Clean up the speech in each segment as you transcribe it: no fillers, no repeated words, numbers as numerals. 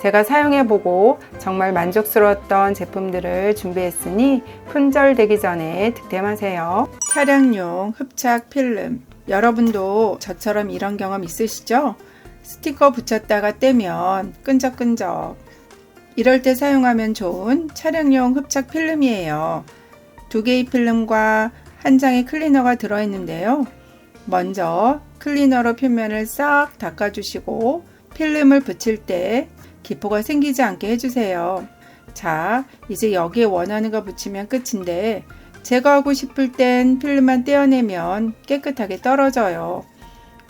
제가 사용해보고 정말 만족스러웠던 제품들을 준비했으니 품절되기 전에 득템하세요. 차량용 흡착 필름. 여러분도 저처럼 이런 경험 있으시죠? 스티커 붙였다가 떼면 끈적끈적. 이럴 때 사용하면 좋은 차량용 흡착 필름이에요. 2개의 필름과 한 장의 클리너가 들어있는데요. 먼저 클리너로 표면을 싹 닦아주시고 필름을 붙일 때 기포가 생기지 않게 해주세요. 자, 이제 여기에 원하는 거 붙이면 끝인데 제거하고 싶을 땐 필름만 떼어내면 깨끗하게 떨어져요.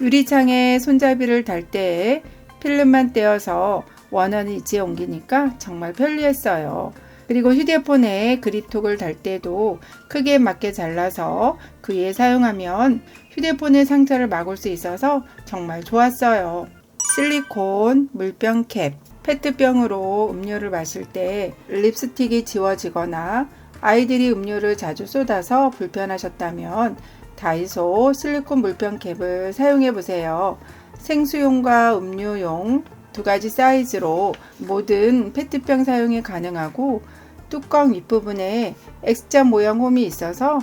유리창에 손잡이를 달 때 필름만 떼어서 원하는 위치에 옮기니까 정말 편리했어요. 그리고 휴대폰에 그립톡을 달 때도 크기에 맞게 잘라서 그 위에 사용하면 휴대폰의 상처를 막을 수 있어서 정말 좋았어요. 실리콘 물병 캡. 페트병으로 음료를 마실 때 립스틱이 지워지거나 아이들이 음료를 자주 쏟아서 불편하셨다면 다이소 실리콘 물병 캡을 사용해 보세요. 생수용과 음료용 두 가지 사이즈로 모든 페트병 사용이 가능하고 뚜껑 윗부분에 X자 모양 홈이 있어서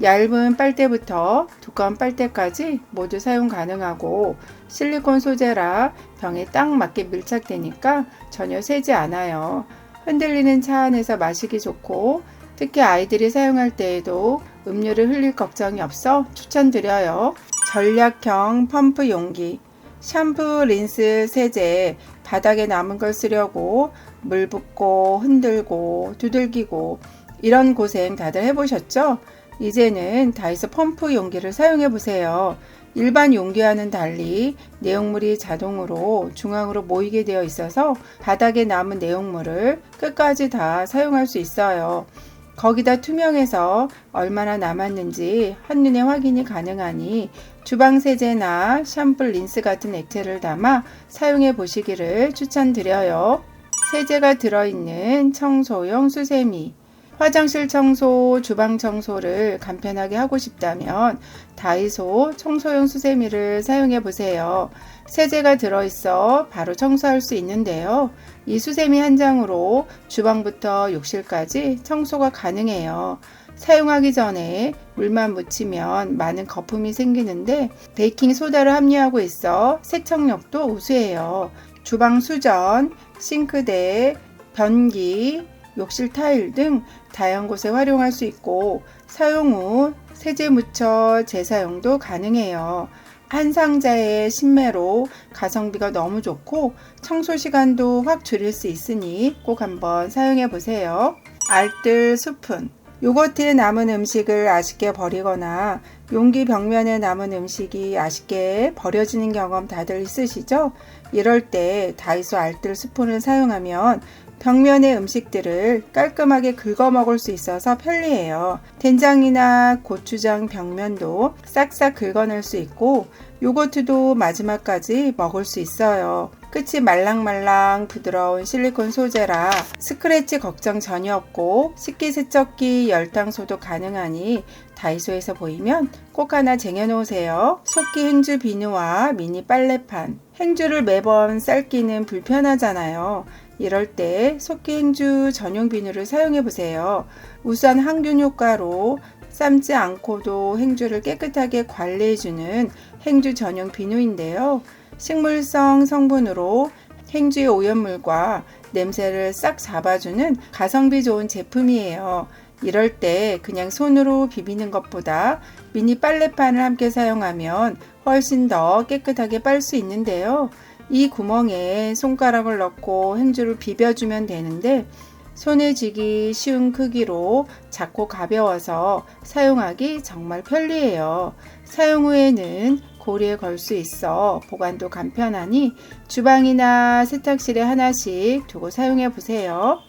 얇은 빨대부터 두꺼운 빨대까지 모두 사용 가능하고 실리콘 소재라 병에 딱 맞게 밀착되니까 전혀 새지 않아요. 흔들리는 차 안에서 마시기 좋고 특히 아이들이 사용할 때에도 음료를 흘릴 걱정이 없어 추천드려요. 전략형 펌프 용기. 샴푸, 린스, 세제, 바닥에 남은 걸 쓰려고 물 붓고 흔들고 두들기고 이런 고생 다들 해보셨죠? 이제는 다이소 펌프 용기를 사용해 보세요. 일반 용기와는 달리 내용물이 자동으로 중앙으로 모이게 되어 있어서 바닥에 남은 내용물을 끝까지 다 사용할 수 있어요. 거기다 투명해서 얼마나 남았는지 한눈에 확인이 가능하니 주방 세제나 샴푸, 린스 같은 액체를 담아 사용해 보시기를 추천드려요. 세제가 들어있는 청소용 수세미. 화장실 청소, 주방 청소를 간편하게 하고 싶다면 다이소 청소용 수세미를 사용해 보세요. 세제가 들어있어 바로 청소할 수 있는데요. 이 수세미 한 장으로 주방부터 욕실까지 청소가 가능해요. 사용하기 전에 물만 묻히면 많은 거품이 생기는데 베이킹 소다를 함유하고 있어 세척력도 우수해요. 주방 수전, 싱크대, 변기, 욕실 타일 등 다양한 곳에 활용할 수 있고 사용 후 세제 묻혀 재사용도 가능해요. 한 상자의 10매로 가성비가 너무 좋고 청소 시간도 확 줄일 수 있으니 꼭 한번 사용해 보세요. 알뜰 스푼. 요거트에 남은 음식을 아쉽게 버리거나 용기 벽면에 남은 음식이 아쉽게 버려지는 경험 다들 있으시죠? 이럴 때 다이소 알뜰 스푼을 사용하면 벽면의 음식들을 깔끔하게 긁어 먹을 수 있어서 편리해요. 된장이나 고추장 벽면도 싹싹 긁어낼 수 있고 요거트도 마지막까지 먹을 수 있어요. 끝이 말랑말랑 부드러운 실리콘 소재라 스크래치 걱정 전혀 없고 식기세척기 열탕소도 가능하니 다이소에서 보이면 꼭 하나 쟁여놓으세요. 속기 행주 비누와 미니 빨래판. 행주를 매번 삶기는 불편하잖아요. 이럴 때 속기 행주 전용 비누를 사용해 보세요. 우선 항균 효과로 삶지 않고도 행주를 깨끗하게 관리해주는 행주 전용 비누인데요. 식물성 성분으로 행주의 오염물과 냄새를 싹 잡아주는 가성비 좋은 제품이에요. 이럴 때 그냥 손으로 비비는 것보다 미니 빨래판을 함께 사용하면 훨씬 더 깨끗하게 빨 수 있는데요. 이 구멍에 손가락을 넣고 행주를 비벼주면 되는데 손에 쥐기 쉬운 크기로 작고 가벼워서 사용하기 정말 편리해요. 사용 후에는 고리에 걸 수 있어 보관도 간편하니 주방이나 세탁실에 하나씩 두고 사용해 보세요.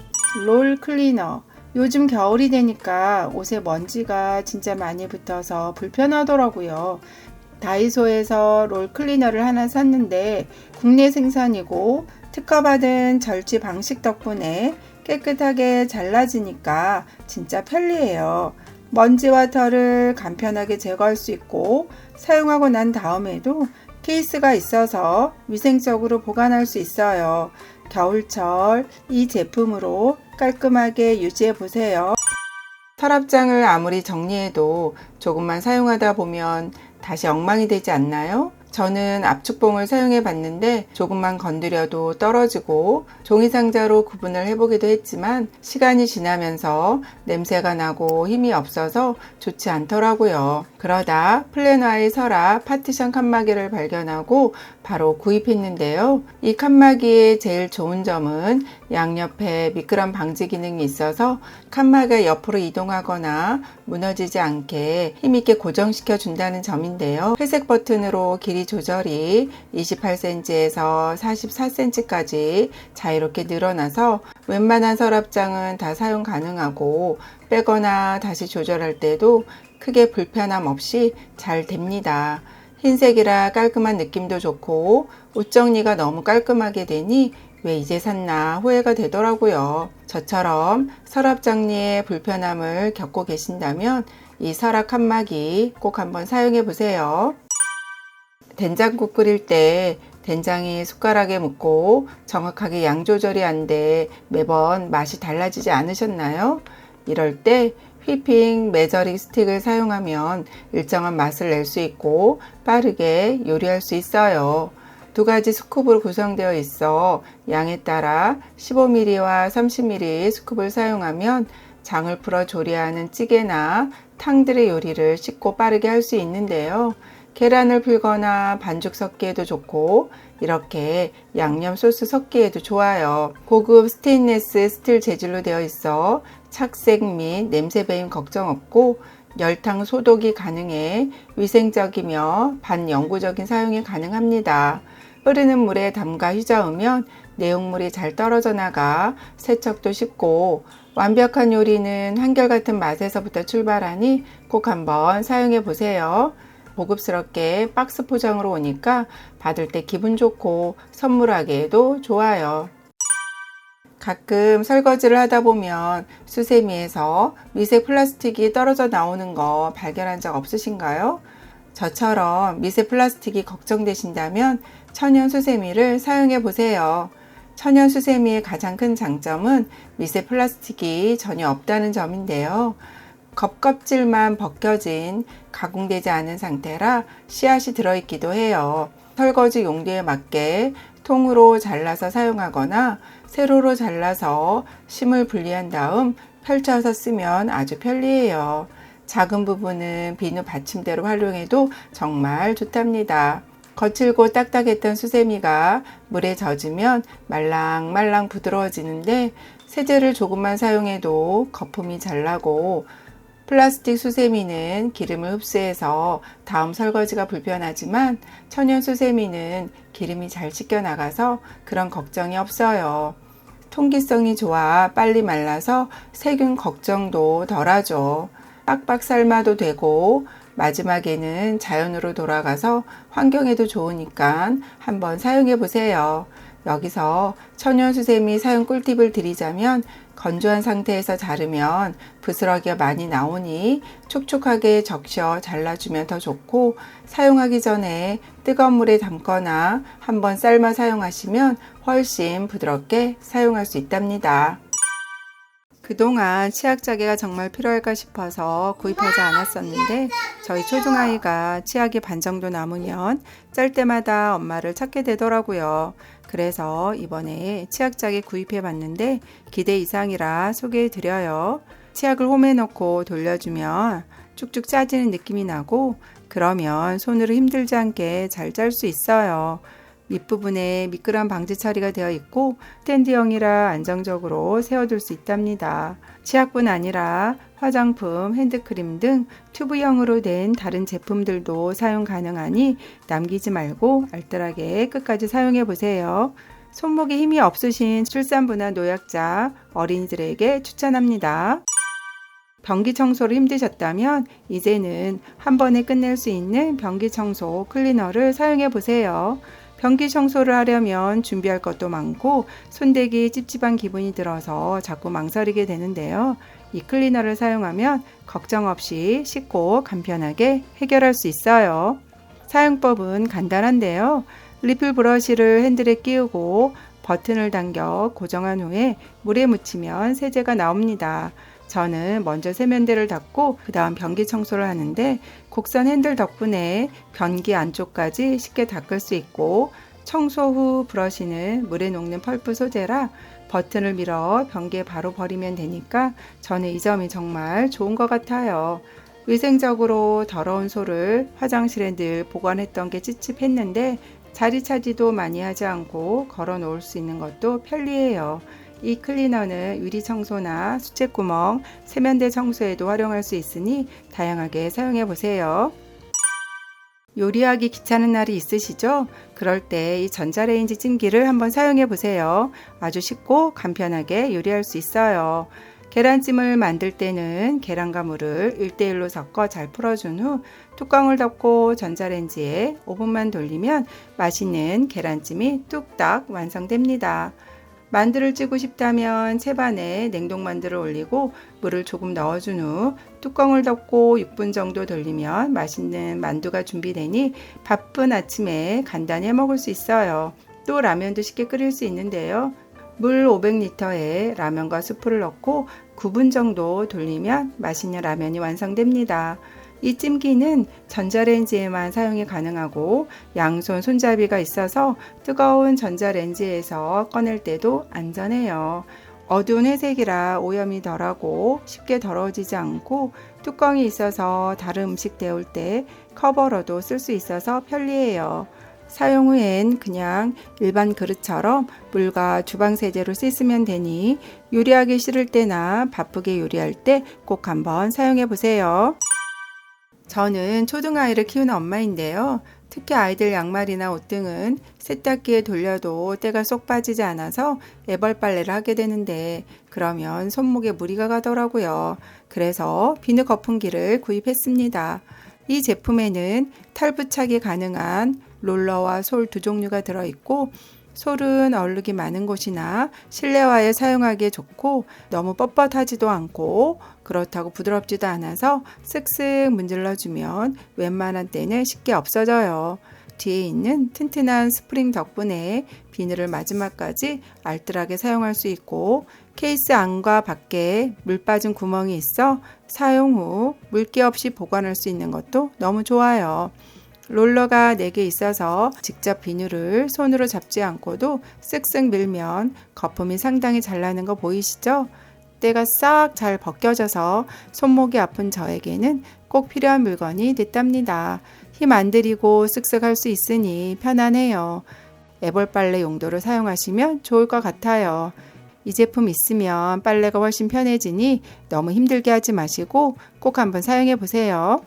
롤 클리너. 요즘 겨울이 되니까 옷에 먼지가 진짜 많이 붙어서 불편하더라고요. 다이소에서 롤 클리너를 하나 샀는데 국내 생산이고 특허받은 절취 방식 덕분에 깨끗하게 잘라지니까 진짜 편리해요. 먼지와 털을 간편하게 제거할 수 있고 사용하고 난 다음에도 케이스가 있어서 위생적으로 보관할 수 있어요. 겨울철 이 제품으로 깔끔하게 유지해 보세요. 서랍장을 아무리 정리해도 조금만 사용하다 보면 다시 엉망이 되지 않나요? 저는 압축봉을 사용해 봤는데 조금만 건드려도 떨어지고 종이상자로 구분을 해보기도 했지만 시간이 지나면서 냄새가 나고 힘이 없어서 좋지 않더라고요. 그러다 플래너의 서랍 파티션 칸막이를 발견하고 바로 구입했는데요. 이 칸막이의 제일 좋은 점은 양옆에 미끄럼 방지 기능이 있어서 칸막이가 옆으로 이동하거나 무너지지 않게 힘있게 고정시켜 준다는 점인데요. 회색 버튼으로 길이 조절이 28cm에서 44cm까지 자유롭게 늘어나서 웬만한 서랍장은 다 사용 가능하고 빼거나 다시 조절할 때도 크게 불편함 없이 잘 됩니다. 흰색이라 깔끔한 느낌도 좋고 옷 정리가 너무 깔끔하게 되니 왜 이제 샀나 후회가 되더라고요. 저처럼 서랍 정리에 불편함을 겪고 계신다면 이 서랍 칸막이 꼭 한번 사용해 보세요. 된장국 끓일 때 된장이 숟가락에 묻고 정확하게 양 조절이 안 돼 매번 맛이 달라지지 않으셨나요? 이럴 때 휘핑 메저링 스틱을 사용하면 일정한 맛을 낼 수 있고 빠르게 요리할 수 있어요. 두 가지 스쿱으로 구성되어 있어 양에 따라 15ml와 30ml 스쿱을 사용하면 장을 풀어 조리하는 찌개나 탕들의 요리를 쉽고 빠르게 할 수 있는데요. 계란을 풀거나 반죽 섞기에도 좋고 이렇게 양념 소스 섞기에도 좋아요. 고급 스테인리스 스틸 재질로 되어 있어 착색 및 냄새 배임 걱정 없고 열탕 소독이 가능해 위생적이며 반영구적인 사용이 가능합니다. 흐르는 물에 담가 휘저으면 내용물이 잘 떨어져 나가 세척도 쉽고 완벽한 요리는 한결같은 맛에서부터 출발하니 꼭 한번 사용해 보세요. 고급스럽게 박스 포장으로 오니까 받을 때 기분 좋고 선물하기에도 좋아요. 가끔 설거지를 하다 보면 수세미에서 미세 플라스틱이 떨어져 나오는 거 발견한 적 없으신가요? 저처럼 미세 플라스틱이 걱정되신다면 천연 수세미를 사용해 보세요. 천연 수세미의 가장 큰 장점은 미세 플라스틱이 전혀 없다는 점인데요. 겉껍질만 벗겨진 가공되지 않은 상태라 씨앗이 들어있기도 해요. 설거지 용도에 맞게 통으로 잘라서 사용하거나 세로로 잘라서 심을 분리한 다음 펼쳐서 쓰면 아주 편리해요. 작은 부분은 비누 받침대로 활용해도 정말 좋답니다. 거칠고 딱딱했던 수세미가 물에 젖으면 말랑말랑 부드러워지는데 세제를 조금만 사용해도 거품이 잘 나고 플라스틱 수세미는 기름을 흡수해서 다음 설거지가 불편하지만 천연 수세미는 기름이 잘 씻겨나가서 그런 걱정이 없어요. 통기성이 좋아 빨리 말라서 세균 걱정도 덜하죠. 빡빡 삶아도 되고 마지막에는 자연으로 돌아가서 환경에도 좋으니까 한번 사용해 보세요. 여기서 천연 수세미 사용 꿀팁을 드리자면 건조한 상태에서 자르면 부스러기가 많이 나오니 촉촉하게 적셔 잘라주면 더 좋고 사용하기 전에 뜨거운 물에 담거나 한번 삶아 사용하시면 훨씬 부드럽게 사용할 수 있답니다. 그동안 치약자개가 정말 필요할까 싶어서 구입하지 않았었는데 저희 초중아이가 치약이 반 정도 남으면 짤 때마다 엄마를 찾게 되더라고요. 그래서 이번에 치약자개 구입해 봤는데 기대 이상이라 소개해 드려요. 치약을 홈에 넣고 돌려주면 쭉쭉 짜지는 느낌이 나고 그러면 손으로 힘들지 않게 잘 짤 수 있어요. 밑부분에 미끄럼 방지 처리가 되어 있고 스탠드형이라 안정적으로 세워둘 수 있답니다. 치약뿐 아니라 화장품, 핸드크림 등 튜브형으로 된 다른 제품들도 사용 가능하니 남기지 말고 알뜰하게 끝까지 사용해 보세요. 손목에 힘이 없으신 출산부나 노약자, 어린이들에게 추천합니다. 변기 청소를 힘드셨다면 이제는 한 번에 끝낼 수 있는 변기 청소 클리너를 사용해 보세요. 변기 청소를 하려면 준비할 것도 많고 손대기 찝찝한 기분이 들어서 자꾸 망설이게 되는데요. 이 클리너를 사용하면 걱정 없이 쉽고 간편하게 해결할 수 있어요. 사용법은 간단한데요. 리필 브러쉬를 핸들에 끼우고 버튼을 당겨 고정한 후에 물에 묻히면 세제가 나옵니다. 저는 먼저 세면대를 닦고 그 다음 변기 청소를 하는데 곡선 핸들 덕분에 변기 안쪽까지 쉽게 닦을 수 있고 청소 후 브러쉬는 물에 녹는 펄프 소재라 버튼을 밀어 변기에 바로 버리면 되니까 저는 이 점이 정말 좋은 것 같아요. 위생적으로 더러운 소를 화장실에 늘 보관했던 게 찝찝했는데 자리 차지도 많이 하지 않고 걸어 놓을 수 있는 것도 편리해요. 이 클리너는 유리 청소나 수채구멍, 세면대 청소에도 활용할 수 있으니 다양하게 사용해 보세요. 요리하기 귀찮은 날이 있으시죠? 그럴 때 이 전자레인지 찜기를 한번 사용해 보세요. 아주 쉽고 간편하게 요리할 수 있어요. 계란찜을 만들 때는 계란과 물을 1대1로 섞어 잘 풀어준 후 뚜껑을 덮고 전자레인지에 5분만 돌리면 맛있는 계란찜이 뚝딱 완성됩니다. 만두를 찌고 싶다면 채반에 냉동만두를 올리고 물을 조금 넣어준 후 뚜껑을 덮고 6분 정도 돌리면 맛있는 만두가 준비되니 바쁜 아침에 간단히 해 먹을 수 있어요. 또 라면도 쉽게 끓일 수 있는데요. 물 500리터에 라면과 수프를 넣고 9분 정도 돌리면 맛있는 라면이 완성됩니다. 이 찜기는 전자레인지에만 사용이 가능하고 양손 손잡이가 있어서 뜨거운 전자레인지에서 꺼낼 때도 안전해요. 어두운 회색이라 오염이 덜하고 쉽게 더러워지지 않고 뚜껑이 있어서 다른 음식 데울 때 커버로도 쓸 수 있어서 편리해요. 사용 후엔 그냥 일반 그릇처럼 물과 주방세제로 씻으면 되니 요리하기 싫을 때나 바쁘게 요리할 때 꼭 한번 사용해 보세요. 저는 초등아이를 키우는 엄마인데요. 특히 아이들 양말이나 옷 등은 세탁기에 돌려도 때가 쏙 빠지지 않아서 애벌 빨래를 하게 되는데 그러면 손목에 무리가 가더라고요. 그래서 비누 거품기를 구입했습니다. 이 제품에는 탈부착이 가능한 롤러와 솔 두 종류가 들어있고 솔은 얼룩이 많은 곳이나 실내화에 사용하기에 좋고 너무 뻣뻣하지도 않고 그렇다고 부드럽지도 않아서 쓱쓱 문질러주면 웬만한 때는 쉽게 없어져요. 뒤에 있는 튼튼한 스프링 덕분에 비누를 마지막까지 알뜰하게 사용할 수 있고 케이스 안과 밖에 물 빠진 구멍이 있어 사용 후 물기 없이 보관할 수 있는 것도 너무 좋아요. 롤러가 4개 있어서 직접 비누를 손으로 잡지 않고도 쓱쓱 밀면 거품이 상당히 잘 나는 거 보이시죠? 때가 싹 잘 벗겨져서 손목이 아픈 저에게는 꼭 필요한 물건이 됐답니다. 힘 안 들이고 쓱쓱 할 수 있으니 편안해요. 애벌 빨래 용도로 사용하시면 좋을 것 같아요. 이 제품 있으면 빨래가 훨씬 편해지니 너무 힘들게 하지 마시고 꼭 한번 사용해 보세요.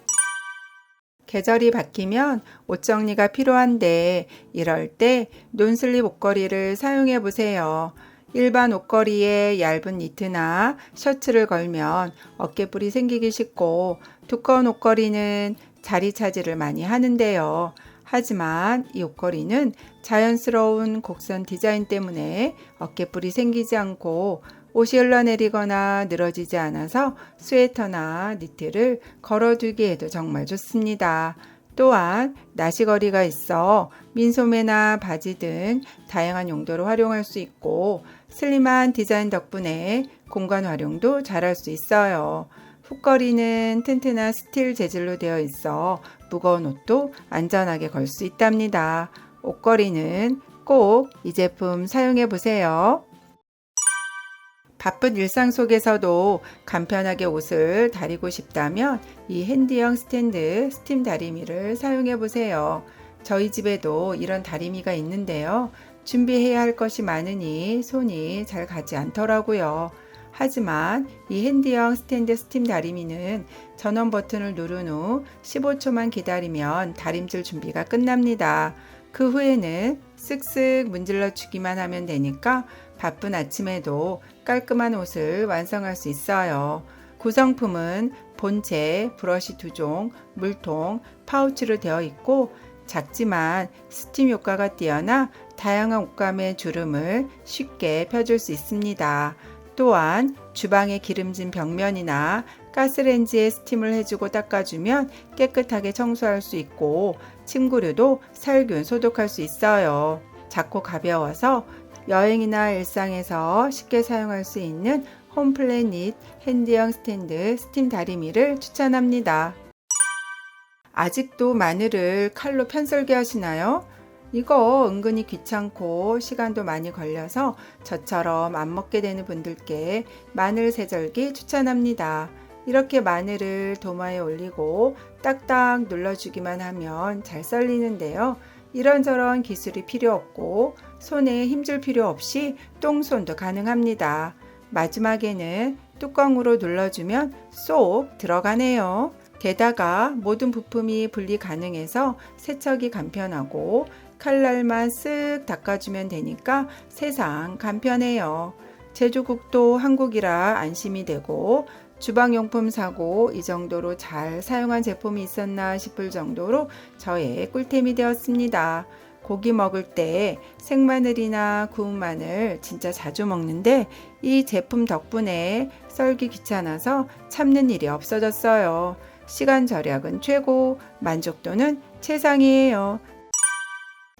계절이 바뀌면 옷 정리가 필요한데 이럴 때 논슬립 옷걸이를 사용해 보세요. 일반 옷걸이에 얇은 니트나 셔츠를 걸면 어깨뿔이 생기기 쉽고 두꺼운 옷걸이는 자리 차지를 많이 하는데요. 하지만 이 옷걸이는 자연스러운 곡선 디자인 때문에 어깨뿔이 생기지 않고 옷이 흘러내리거나 늘어지지 않아서 스웨터나 니트를 걸어두기에도 정말 좋습니다. 또한 나시거리가 있어 민소매나 바지 등 다양한 용도로 활용할 수 있고 슬림한 디자인 덕분에 공간 활용도 잘할 수 있어요. 훅걸이는 튼튼한 스틸 재질로 되어 있어 무거운 옷도 안전하게 걸 수 있답니다. 옷걸이는 꼭 이 제품 사용해 보세요. 바쁜 일상 속에서도 간편하게 옷을 다리고 싶다면 이 핸디형 스탠드 스팀 다리미를 사용해 보세요. 저희 집에도 이런 다리미가 있는데요. 준비해야 할 것이 많으니 손이 잘 가지 않더라고요. 하지만 이 핸디형 스탠드 스팀 다리미는 전원 버튼을 누른 후 15초만 기다리면 다림질 준비가 끝납니다. 그 후에는 쓱쓱 문질러 주기만 하면 되니까 바쁜 아침에도 깔끔한 옷을 완성할 수 있어요. 구성품은 본체, 브러쉬 2종, 물통, 파우치로 되어 있고 작지만 스팀 효과가 뛰어나 다양한 옷감의 주름을 쉽게 펴줄 수 있습니다. 또한 주방의 기름진 벽면이나 가스레인지에 스팀을 해주고 닦아주면 깨끗하게 청소할 수 있고 침구류도 살균 소독할 수 있어요. 작고 가벼워서 여행이나 일상에서 쉽게 사용할 수 있는 홈플래닛 핸드형 스탠드 스팀 다리미를 추천합니다. 아직도 마늘을 칼로 편썰기 하시나요? 이거 은근히 귀찮고 시간도 많이 걸려서 저처럼 안 먹게 되는 분들께 마늘 세절기 추천합니다. 이렇게 마늘을 도마에 올리고 딱딱 눌러주기만 하면 잘 썰리는데요. 이런저런 기술이 필요 없고 손에 힘줄 필요 없이 똥손도 가능합니다. 마지막에는 뚜껑으로 눌러주면 쏙 들어가네요. 게다가 모든 부품이 분리 가능해서 세척이 간편하고 칼날만 쓱 닦아주면 되니까 세상 간편해요. 제조국도 한국이라 안심이 되고 주방용품 사고 이 정도로 잘 사용한 제품이 있었나 싶을 정도로 저의 꿀템이 되었습니다. 고기 먹을 때 생마늘이나 구운 마늘 진짜 자주 먹는데 이 제품 덕분에 썰기 귀찮아서 참는 일이 없어졌어요. 시간 절약은 최고, 만족도는 최상이에요.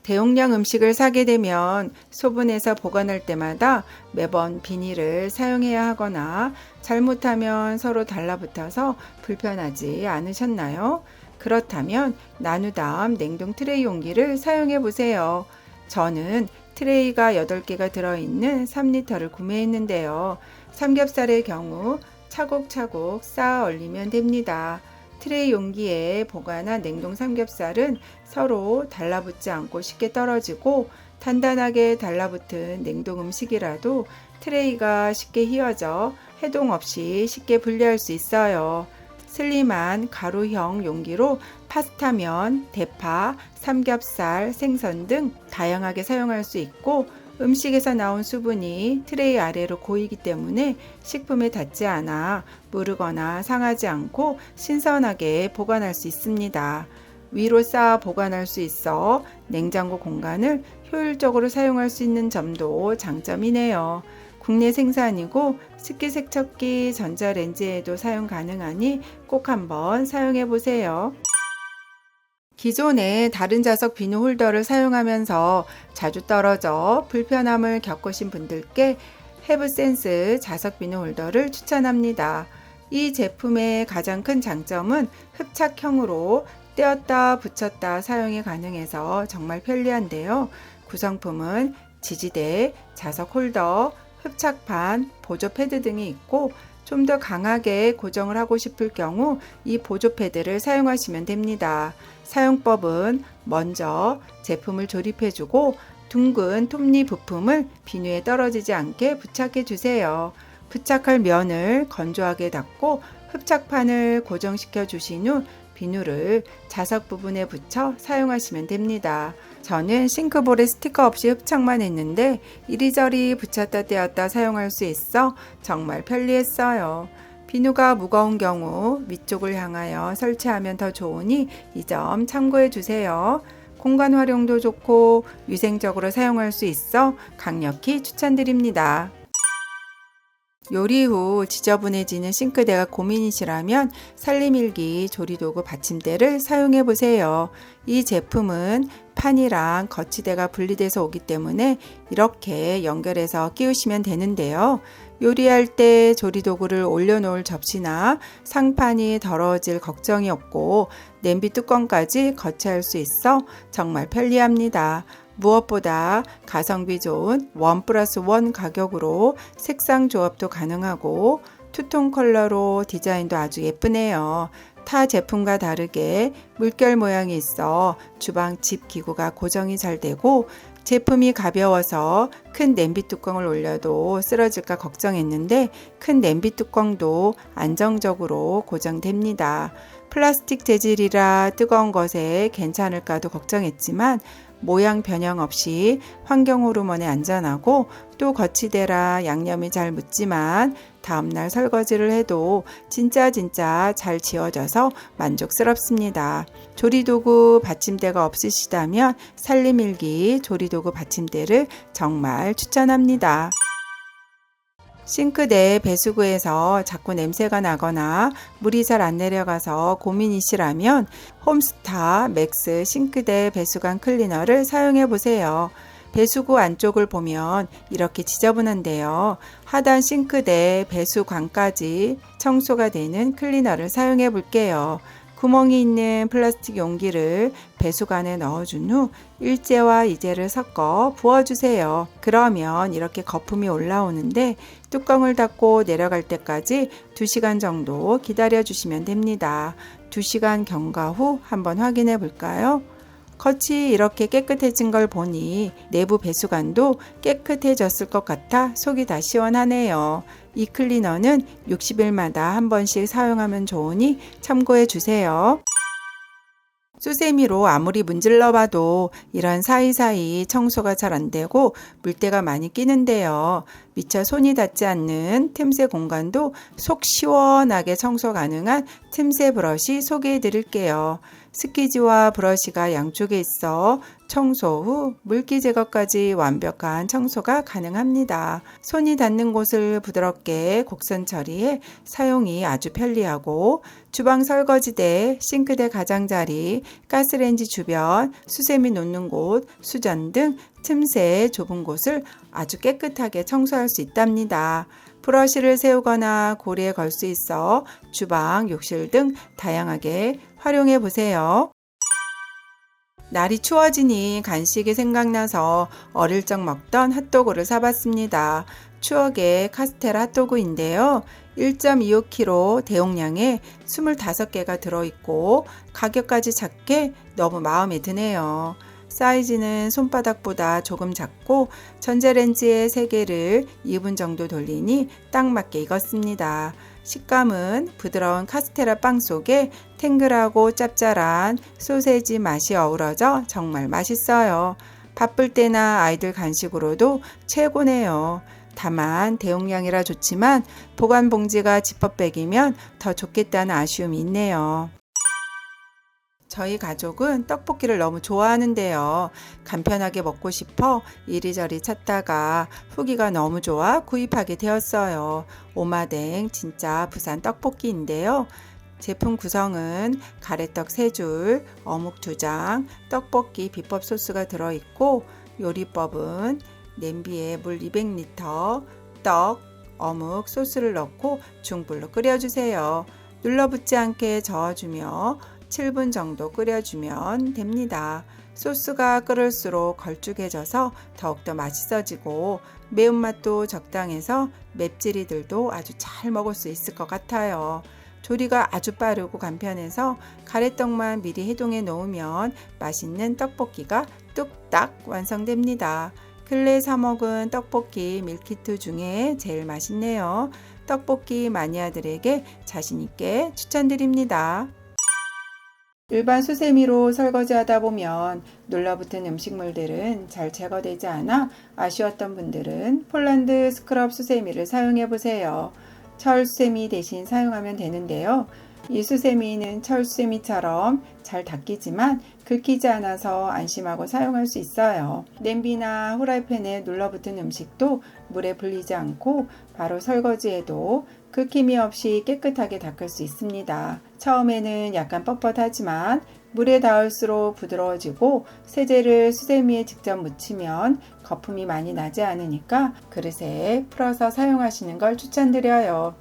대용량 음식을 사게 되면 소분해서 보관할 때마다 매번 비닐을 사용해야 하거나 잘못하면 서로 달라붙어서 불편하지 않으셨나요? 그렇다면 나누담 냉동 트레이 용기를 사용해 보세요. 저는 트레이가 8개가 들어있는 3리터를 구매했는데요. 삼겹살의 경우 차곡차곡 쌓아 얼리면 됩니다. 트레이 용기에 보관한 냉동 삼겹살은 서로 달라붙지 않고 쉽게 떨어지고 단단하게 달라붙은 냉동 음식이라도 트레이가 쉽게 휘어져 해동 없이 쉽게 분리할 수 있어요. 슬림한 가루형 용기로 파스타면, 대파, 삼겹살, 생선 등 다양하게 사용할 수 있고 음식에서 나온 수분이 트레이 아래로 고이기 때문에 식품에 닿지 않아 무르거나 상하지 않고 신선하게 보관할 수 있습니다. 위로 쌓아 보관할 수 있어 냉장고 공간을 효율적으로 사용할 수 있는 점도 장점이네요. 국내 생산이고 식기세척기, 전자레인지에도 사용 가능하니 꼭 한번 사용해 보세요. 기존의 다른 자석 비누 홀더를 사용하면서 자주 떨어져 불편함을 겪으신 분들께 헤브센스 자석 비누 홀더를 추천합니다. 이 제품의 가장 큰 장점은 흡착형으로 떼었다 붙였다 사용이 가능해서 정말 편리한데요. 구성품은 지지대, 자석 홀더, 흡착판, 보조 패드 등이 있고 좀 더 강하게 고정을 하고 싶을 경우 이 보조 패드를 사용하시면 됩니다. 사용법은 먼저 제품을 조립해주고 둥근 톱니 부품을 비누에 떨어지지 않게 부착해 주세요. 부착할 면을 건조하게 닦고 흡착판을 고정시켜 주신 후 비누를 자석 부분에 붙여 사용하시면 됩니다. 저는 싱크볼에 스티커 없이 흡착만 했는데 이리저리 붙였다 떼었다 사용할 수 있어 정말 편리했어요. 비누가 무거운 경우 위쪽을 향하여 설치하면 더 좋으니 이 점 참고해 주세요. 공간 활용도 좋고 위생적으로 사용할 수 있어 강력히 추천드립니다. 요리 후 지저분해지는 싱크대가 고민이시라면 살림일기 조리도구 받침대를 사용해 보세요. 이 제품은 판이랑 거치대가 분리돼서 오기 때문에 이렇게 연결해서 끼우시면 되는데요. 요리할 때 조리도구를 올려놓을 접시나 상판이 더러워질 걱정이 없고 냄비 뚜껑까지 거치할 수 있어 정말 편리합니다. 무엇보다 가성비 좋은 1+1 가격으로 색상 조합도 가능하고 투톤 컬러로 디자인도 아주 예쁘네요. 타 제품과 다르게 물결 모양이 있어 주방 집 기구가 고정이 잘 되고 제품이 가벼워서 큰 냄비 뚜껑을 올려도 쓰러질까 걱정했는데 큰 냄비 뚜껑도 안정적으로 고정됩니다. 플라스틱 재질이라 뜨거운 것에 괜찮을까도 걱정했지만 모양 변형 없이 환경 호르몬에 안전하고 또 거치대라 양념이 잘 묻지만 다음날 설거지를 해도 진짜 잘 지워져서 만족스럽습니다. 조리도구 받침대가 없으시다면 살림일기 조리도구 받침대를 정말 추천합니다. 싱크대 배수구에서 자꾸 냄새가 나거나 물이 잘 안 내려가서 고민이시라면 홈스타 맥스 싱크대 배수관 클리너를 사용해 보세요. 배수구 안쪽을 보면 이렇게 지저분한데요. 하단 싱크대, 배수관까지 청소가 되는 클리너를 사용해 볼게요. 구멍이 있는 플라스틱 용기를 배수관에 넣어준 후 일제와 이제를 섞어 부어주세요. 그러면 이렇게 거품이 올라오는데 뚜껑을 닫고 내려갈 때까지 2시간 정도 기다려 주시면 됩니다. 2시간 경과 후 한번 확인해 볼까요? 겉이 이렇게 깨끗해진 걸 보니 내부 배수관도 깨끗해졌을 것 같아 속이 다 시원하네요. 이 클리너는 60일마다 한 번씩 사용하면 좋으니 참고해 주세요. 수세미로 아무리 문질러 봐도 이런 사이사이 청소가 잘 안 되고 물때가 많이 끼는데요. 미처 손이 닿지 않는 틈새 공간도 속 시원하게 청소 가능한 틈새 브러쉬 소개해 드릴게요. 스키지와 브러쉬가 양쪽에 있어 청소 후 물기 제거까지 완벽한 청소가 가능합니다. 손이 닿는 곳을 부드럽게 곡선 처리해 사용이 아주 편리하고 주방 설거지대, 싱크대 가장자리, 가스레인지 주변, 수세미 놓는 곳, 수전 등 틈새 좁은 곳을 아주 깨끗하게 청소할 수 있답니다. 브러쉬를 세우거나 고리에 걸 수 있어 주방, 욕실 등 다양하게 활용해 보세요. 날이 추워지니 간식이 생각나서 어릴 적 먹던 핫도그를 사봤습니다. 추억의 카스테라 핫도그인데요. 1.25kg 대용량에 25개가 들어있고 가격까지 작게 너무 마음에 드네요. 사이즈는 손바닥보다 조금 작고 전자레인지에 3개를 2분 정도 돌리니 딱 맞게 익었습니다. 식감은 부드러운 카스테라 빵 속에 탱글하고 짭짤한 소세지 맛이 어우러져 정말 맛있어요. 바쁠 때나 아이들 간식으로도 최고네요. 다만 대용량이라 좋지만 보관 봉지가 지퍼백이면 더 좋겠다는 아쉬움이 있네요. 저희 가족은 떡볶이를 너무 좋아하는데요. 간편하게 먹고 싶어 이리저리 찾다가 후기가 너무 좋아 구입하게 되었어요. 오마댕 진짜 부산 떡볶이인데요. 제품 구성은 가래떡 3줄, 어묵 2장, 떡볶이 비법 소스가 들어있고 요리법은 냄비에 물 200리터, 떡, 어묵 소스를 넣고 중불로 끓여주세요. 눌러붙지 않게 저어주며 7분 정도 끓여주면 됩니다. 소스가 끓을수록 걸쭉해져서 더욱더 맛있어지고 매운맛도 적당해서 맵찔이들도 아주 잘 먹을 수 있을 것 같아요. 조리가 아주 빠르고 간편해서 가래떡만 미리 해동해 놓으면 맛있는 떡볶이가 뚝딱 완성됩니다. 근래에 사 먹은 떡볶이 밀키트 중에 제일 맛있네요. 떡볶이 마니아들에게 자신있게 추천드립니다. 일반 수세미로 설거지 하다 보면 눌러붙은 음식물들은 잘 제거되지 않아 아쉬웠던 분들은 폴란드 스크럽 수세미를 사용해 보세요. 철 수세미 대신 사용하면 되는데요. 이 수세미는 철 수세미처럼 잘 닦이지만 긁히지 않아서 안심하고 사용할 수 있어요. 냄비나 후라이팬에 눌러붙은 음식도 물에 불리지 않고 바로 설거지해도 긁힘이 없이 깨끗하게 닦을 수 있습니다. 처음에는 약간 뻣뻣하지만 물에 닿을수록 부드러워지고 세제를 수세미에 직접 묻히면 거품이 많이 나지 않으니까 그릇에 풀어서 사용하시는 걸 추천드려요.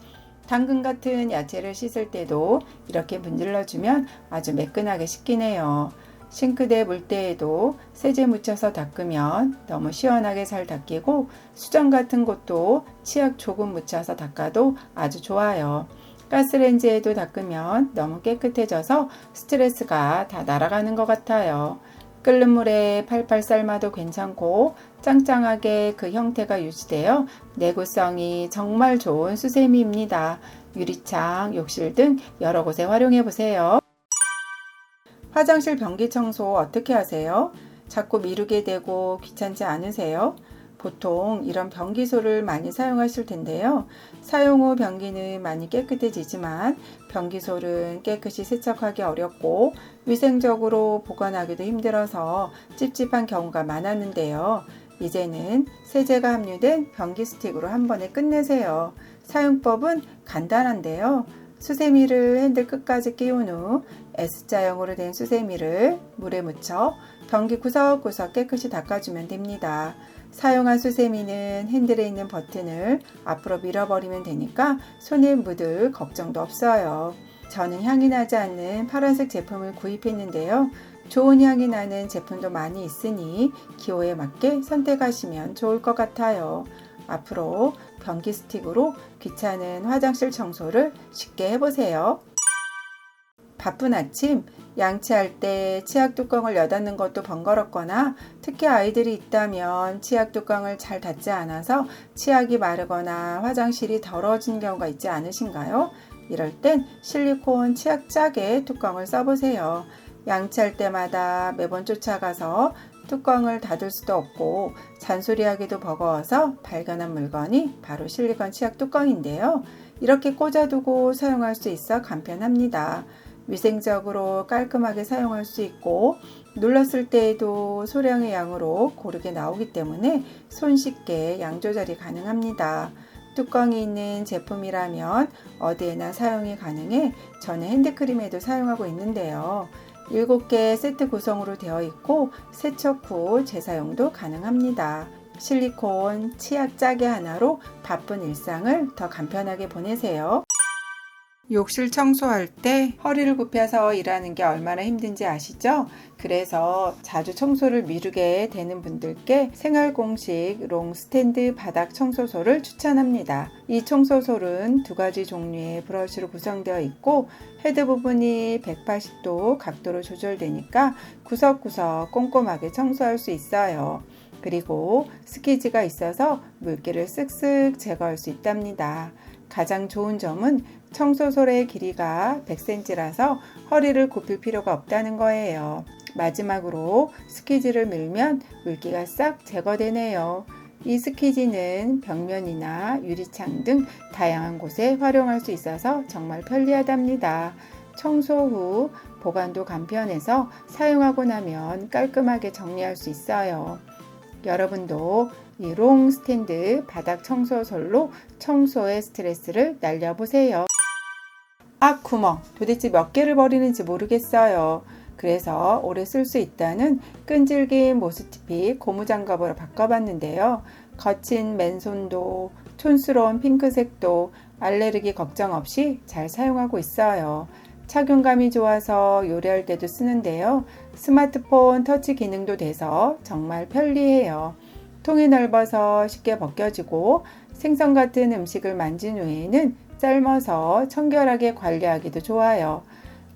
당근 같은 야채를 씻을 때도 이렇게 문질러주면 아주 매끈하게 씻기네요. 싱크대 물때에도 세제 묻혀서 닦으면 너무 시원하게 잘 닦이고 수전 같은 곳도 치약 조금 묻혀서 닦아도 아주 좋아요. 가스레인지에도 닦으면 너무 깨끗해져서 스트레스가 다 날아가는 것 같아요. 끓는 물에 팔팔 삶아도 괜찮고 짱짱하게 그 형태가 유지되어 내구성이 정말 좋은 수세미입니다. 유리창, 욕실 등 여러 곳에 활용해 보세요. 화장실 변기 청소 어떻게 하세요? 자꾸 미루게 되고 귀찮지 않으세요? 보통 이런 변기소를 많이 사용하실 텐데요. 사용 후 변기는 많이 깨끗해지지만 변기솔은 깨끗이 세척하기 어렵고 위생적으로 보관하기도 힘들어서 찝찝한 경우가 많았는데요. 이제는 세제가 함유된 변기 스틱으로 한 번에 끝내세요. 사용법은 간단한데요. 수세미를 핸들 끝까지 끼운 후 S자형으로 된 수세미를 물에 묻혀 변기 구석구석 깨끗이 닦아주면 됩니다. 사용한 수세미는 핸들에 있는 버튼을 앞으로 밀어버리면 되니까 손에 묻을 걱정도 없어요. 저는 향이 나지 않는 파란색 제품을 구입했는데요. 좋은 향이 나는 제품도 많이 있으니 기호에 맞게 선택하시면 좋을 것 같아요. 앞으로 변기 스틱으로 귀찮은 화장실 청소를 쉽게 해보세요. 바쁜 아침, 양치할 때 치약 뚜껑을 여닫는 것도 번거롭거나 특히 아이들이 있다면 치약 뚜껑을 잘 닫지 않아서 치약이 마르거나 화장실이 더러워진 경우가 있지 않으신가요? 이럴 땐 실리콘 치약 짝의 뚜껑을 써보세요. 양치할 때마다 매번 쫓아가서 뚜껑을 닫을 수도 없고 잔소리하기도 버거워서 발견한 물건이 바로 실리콘 치약 뚜껑인데요. 이렇게 꽂아두고 사용할 수 있어 간편합니다. 위생적으로 깔끔하게 사용할 수 있고 눌렀을 때에도 소량의 양으로 고르게 나오기 때문에 손쉽게 양 조절이 가능합니다. 뚜껑이 있는 제품이라면 어디에나 사용이 가능해 저는 핸드크림에도 사용하고 있는데요. 7개 세트 구성으로 되어 있고 세척 후 재사용도 가능합니다. 실리콘 치약 짜개 하나로 바쁜 일상을 더 간편하게 보내세요. 욕실 청소할 때 허리를 굽혀서 일하는 게 얼마나 힘든지 아시죠? 그래서 자주 청소를 미루게 되는 분들께 생활공식 롱스탠드 바닥 청소솔을 추천합니다. 이 청소솔은 두 가지 종류의 브러쉬로 구성되어 있고 헤드 부분이 180도 각도로 조절되니까 구석구석 꼼꼼하게 청소할 수 있어요. 그리고 스키지가 있어서 물기를 쓱쓱 제거할 수 있답니다. 가장 좋은 점은 청소솔의 길이가 100cm라서 허리를 굽힐 필요가 없다는 거예요. 마지막으로 스키지를 밀면 물기가 싹 제거되네요. 이 스키지는 벽면이나 유리창 등 다양한 곳에 활용할 수 있어서 정말 편리하답니다. 청소 후 보관도 간편해서 사용하고 나면 깔끔하게 정리할 수 있어요. 여러분도 이 롱 스탠드 바닥 청소솔로 청소의 스트레스를 날려보세요. 구멍 도대체 몇 개를 버리는지 모르겠어요. 그래서 오래 쓸 수 있다는 끈질긴 모스티핏 고무장갑으로 바꿔봤는데요. 거친 맨손도 촌스러운 핑크색도 알레르기 걱정 없이 잘 사용하고 있어요. 착용감이 좋아서 요리할 때도 쓰는데요. 스마트폰 터치 기능도 돼서 정말 편리해요. 통이 넓어서 쉽게 벗겨지고 생선 같은 음식을 만진 후에는 삶아서 청결하게 관리하기도 좋아요.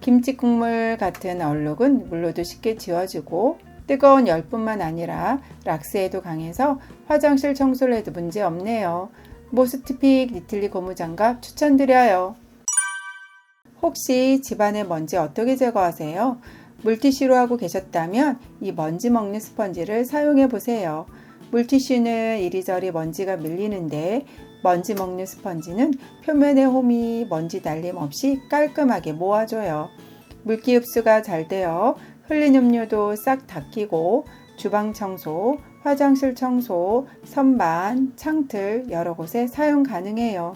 김치 국물 같은 얼룩은 물로도 쉽게 지워지고 뜨거운 열뿐만 아니라 락스에도 강해서 화장실 청소를 해도 문제 없네요. 모스티핏 니틀리 고무장갑 추천드려요. 혹시 집안의 먼지 어떻게 제거하세요? 물티슈로 하고 계셨다면 이 먼지 먹는 스펀지를 사용해 보세요. 물티슈는 이리저리 먼지가 밀리는데 먼지 먹는 스펀지는 표면의 홈이 먼지 날림 없이 깔끔하게 모아줘요. 물기 흡수가 잘 되어 흘린 음료도 싹 닦이고 주방 청소, 화장실 청소, 선반, 창틀 여러 곳에 사용 가능해요.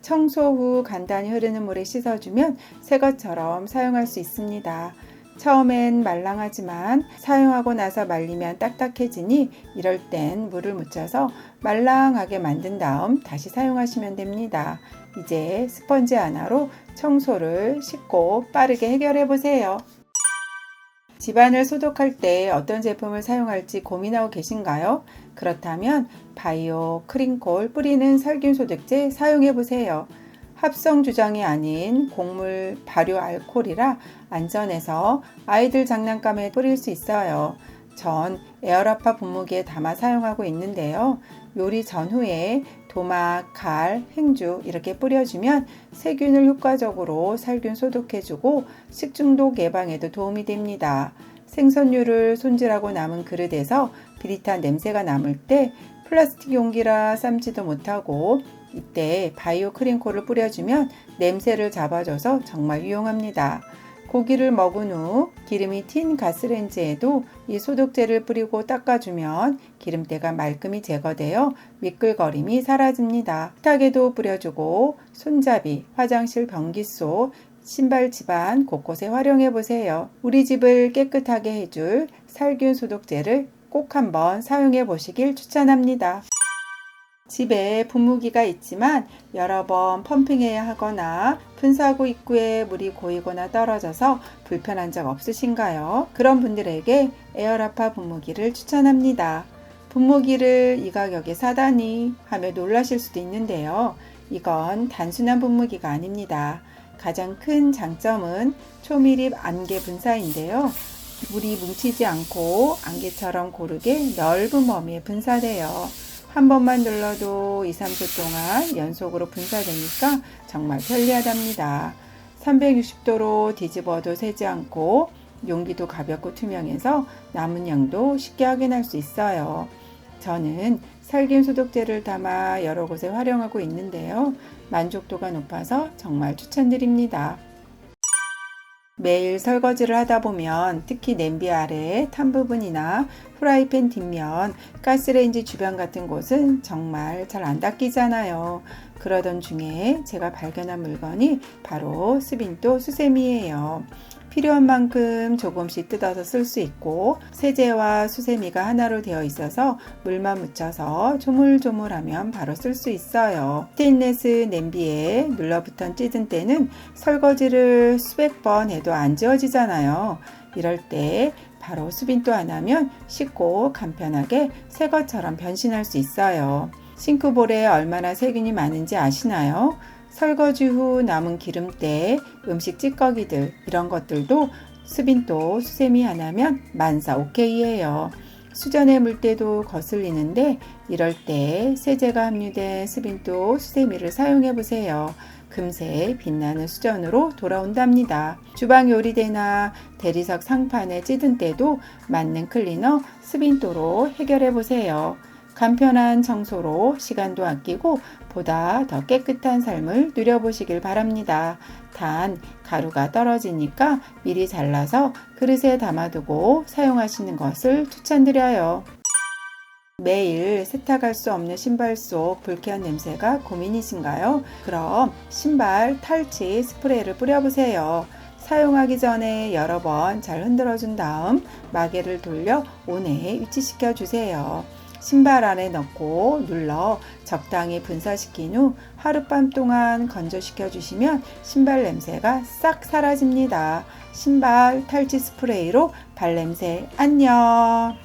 청소 후 간단히 흐르는 물에 씻어주면 새 것처럼 사용할 수 있습니다. 처음엔 말랑하지만 사용하고 나서 말리면 딱딱해지니 이럴 땐 물을 묻혀서 말랑하게 만든 다음 다시 사용하시면 됩니다. 이제 스펀지 하나로 청소를 쉽고 빠르게 해결해 보세요. 집안을 소독할 때 어떤 제품을 사용할지 고민하고 계신가요? 그렇다면 바이오 크린콜 뿌리는 살균 소독제 사용해 보세요. 합성 주정이 아닌 곡물 발효 알코올이라 안전해서 아이들 장난감에 뿌릴 수 있어요. 전 에어라파 분무기에 담아 사용하고 있는데요. 요리 전후에 도막, 칼, 행주 이렇게 뿌려주면 세균을 효과적으로 살균 소독해주고 식중독 예방에도 도움이 됩니다. 생선류를 손질하고 남은 그릇에서 비릿한 냄새가 남을 때 플라스틱 용기라 삶지도 못하고 이때 바이오 크린콜을 뿌려주면 냄새를 잡아줘서 정말 유용합니다. 고기를 먹은 후 기름이 튄 가스레인지에도 이 소독제를 뿌리고 닦아주면 기름때가 말끔히 제거되어 미끌거림이 사라집니다. 식탁에도 뿌려주고 손잡이, 화장실 변기소, 신발 집안 곳곳에 활용해 보세요. 우리 집을 깨끗하게 해줄 살균 소독제를 꼭 한번 사용해 보시길 추천합니다. 집에 분무기가 있지만 여러 번 펌핑해야 하거나 분사구 입구에 물이 고이거나 떨어져서 불편한 적 없으신가요? 그런 분들에게 에어라파 분무기를 추천합니다. 분무기를 이 가격에 사다니 하며 놀라실 수도 있는데요. 이건 단순한 분무기가 아닙니다. 가장 큰 장점은 초밀입 안개 분사인데요. 물이 뭉치지 않고 안개처럼 고르게 넓은 범위에 분사돼요. 한 번만 눌러도 2, 3초 동안 연속으로 분사되니까 정말 편리하답니다. 360도로 뒤집어도 새지 않고 용기도 가볍고 투명해서 남은 양도 쉽게 확인할 수 있어요. 저는 살균 소독제를 담아 여러 곳에 활용하고 있는데요. 만족도가 높아서 정말 추천드립니다. 매일 설거지를 하다 보면 특히 냄비 아래 탄 부분이나 프라이팬 뒷면, 가스레인지 주변 같은 곳은 정말 잘 안 닦이잖아요. 그러던 중에 제가 발견한 물건이 바로 스빈또 수세미예요. 필요한 만큼 조금씩 뜯어서 쓸 수 있고 세제와 수세미가 하나로 되어 있어서 물만 묻혀서 조물조물하면 바로 쓸 수 있어요. 스테인레스 냄비에 눌러붙은 찌든 때는 설거지를 수백 번 해도 안 지워지잖아요. 이럴 때 바로 수빈또 하나면 쉽고 간편하게 새 것처럼 변신할 수 있어요. 싱크볼에 얼마나 세균이 많은지 아시나요? 설거지 후 남은 기름때, 음식 찌꺼기들 이런 것들도 수빈또 수세미 하나면 만사 오케이예요. 수전에 물 때도 거슬리는데 이럴 때 세제가 함유된 수빈또 수세미를 사용해 보세요. 금세 빛나는 수전으로 돌아온답니다. 주방 요리대나 대리석 상판에 찌든 때도 맞는 클리너 수빈또로 해결해 보세요. 간편한 청소로 시간도 아끼고 보다 더 깨끗한 삶을 누려보시길 바랍니다. 단 가루가 떨어지니까 미리 잘라서 그릇에 담아두고 사용하시는 것을 추천드려요. 매일 세탁할 수 없는 신발 속 불쾌한 냄새가 고민이신가요? 그럼 신발 탈취 스프레이를 뿌려보세요. 사용하기 전에 여러 번 잘 흔들어준 다음 마개를 돌려 온에 위치시켜 주세요. 신발 안에 넣고 눌러 적당히 분사시킨 후 하룻밤 동안 건조시켜 주시면 신발 냄새가 싹 사라집니다. 신발 탈취 스프레이로 발냄새 안녕!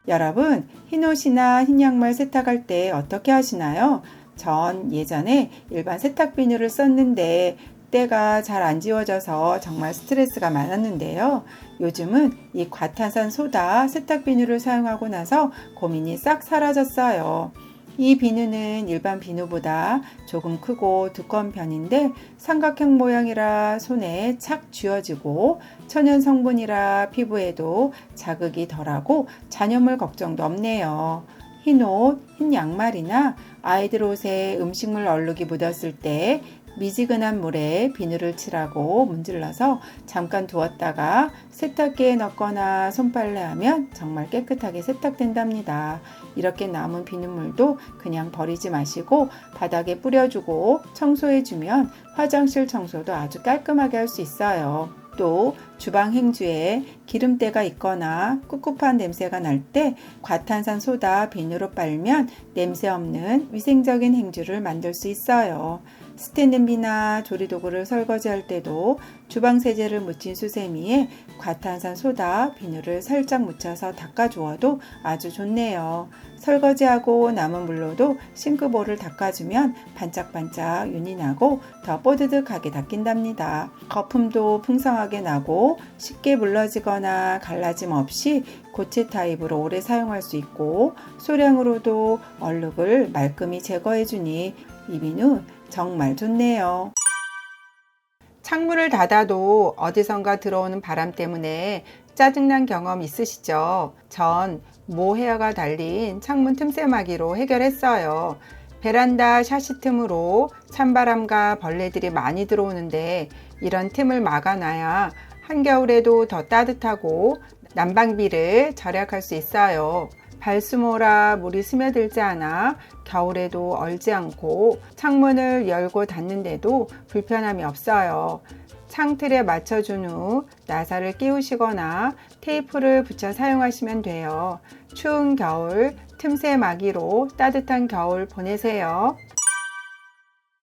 여러분, 흰옷이나 흰 양말 세탁할 때 어떻게 하시나요? 전 예전에 일반 세탁 비누를 썼는데 때가 잘 안 지워져서 정말 스트레스가 많았는데요. 요즘은 이 과탄산 소다 세탁 비누를 사용하고 나서 고민이 싹 사라졌어요. 이 비누는 일반 비누보다 조금 크고 두꺼운 편인데 삼각형 모양이라 손에 착 쥐어지고 천연 성분이라 피부에도 자극이 덜하고 잔여물 걱정도 없네요. 흰 옷, 흰 양말이나 아이들 옷에 음식물 얼룩이 묻었을 때 미지근한 물에 비누를 칠하고 문질러서 잠깐 두었다가 세탁기에 넣거나 손빨래하면 정말 깨끗하게 세탁된답니다. 이렇게 남은 비눗물도 그냥 버리지 마시고 바닥에 뿌려주고 청소해주면 화장실 청소도 아주 깔끔하게 할 수 있어요. 또 주방 행주에 기름때가 있거나 꿉꿉한 냄새가 날 때 과탄산 소다 비누로 빨면 냄새 없는 위생적인 행주를 만들 수 있어요. 스텐 냄비나 조리도구를 설거지할 때도 주방 세제를 묻힌 수세미에 과탄산 소다 비누를 살짝 묻혀서 닦아주어도 아주 좋네요. 설거지하고 남은 물로도 싱크볼을 닦아주면 반짝반짝 윤이 나고 더 뽀드득하게 닦인답니다. 거품도 풍성하게 나고 쉽게 물러지거나 갈라짐 없이 고체 타입으로 오래 사용할 수 있고 소량으로도 얼룩을 말끔히 제거해주니 이 비누 정말 좋네요. 창문을 닫아도 어디선가 들어오는 바람 때문에 짜증난 경험 있으시죠? 전 모헤어가 달린 창문 틈새마기로 해결했어요. 베란다 샤시 틈으로 찬바람과 벌레들이 많이 들어오는데 이런 틈을 막아놔야 한겨울에도 더 따뜻하고 난방비를 절약할 수 있어요. 발수모라 물이 스며들지 않아 겨울에도 얼지 않고 창문을 열고 닫는데도 불편함이 없어요. 창틀에 맞춰준 후 나사를 끼우시거나 테이프를 붙여 사용하시면 돼요. 추운 겨울 틈새 막이로 따뜻한 겨울 보내세요.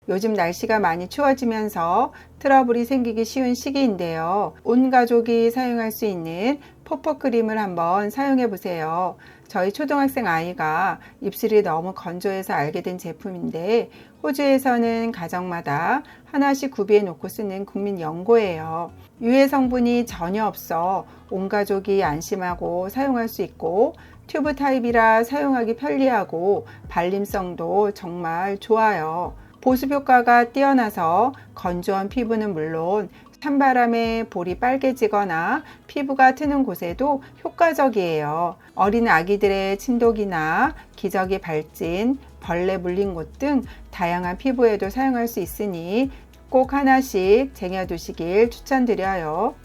요즘 날씨가 많이 추워지면서 트러블이 생기기 쉬운 시기인데요. 온 가족이 사용할 수 있는 포포크림을 한번 사용해 보세요. 저희 초등학생 아이가 입술이 너무 건조해서 알게 된 제품인데 호주에서는 가정마다 하나씩 구비해 놓고 쓰는 국민 연고예요. 유해 성분이 전혀 없어 온 가족이 안심하고 사용할 수 있고 튜브 타입이라 사용하기 편리하고 발림성도 정말 좋아요. 보습 효과가 뛰어나서 건조한 피부는 물론 찬바람에 볼이 빨개지거나 피부가 트는 곳에도 효과적이에요. 어린 아기들의 침독이나 기저귀 발진, 벌레 물린 곳 등 다양한 피부에도 사용할 수 있으니 꼭 하나씩 쟁여두시길 추천드려요.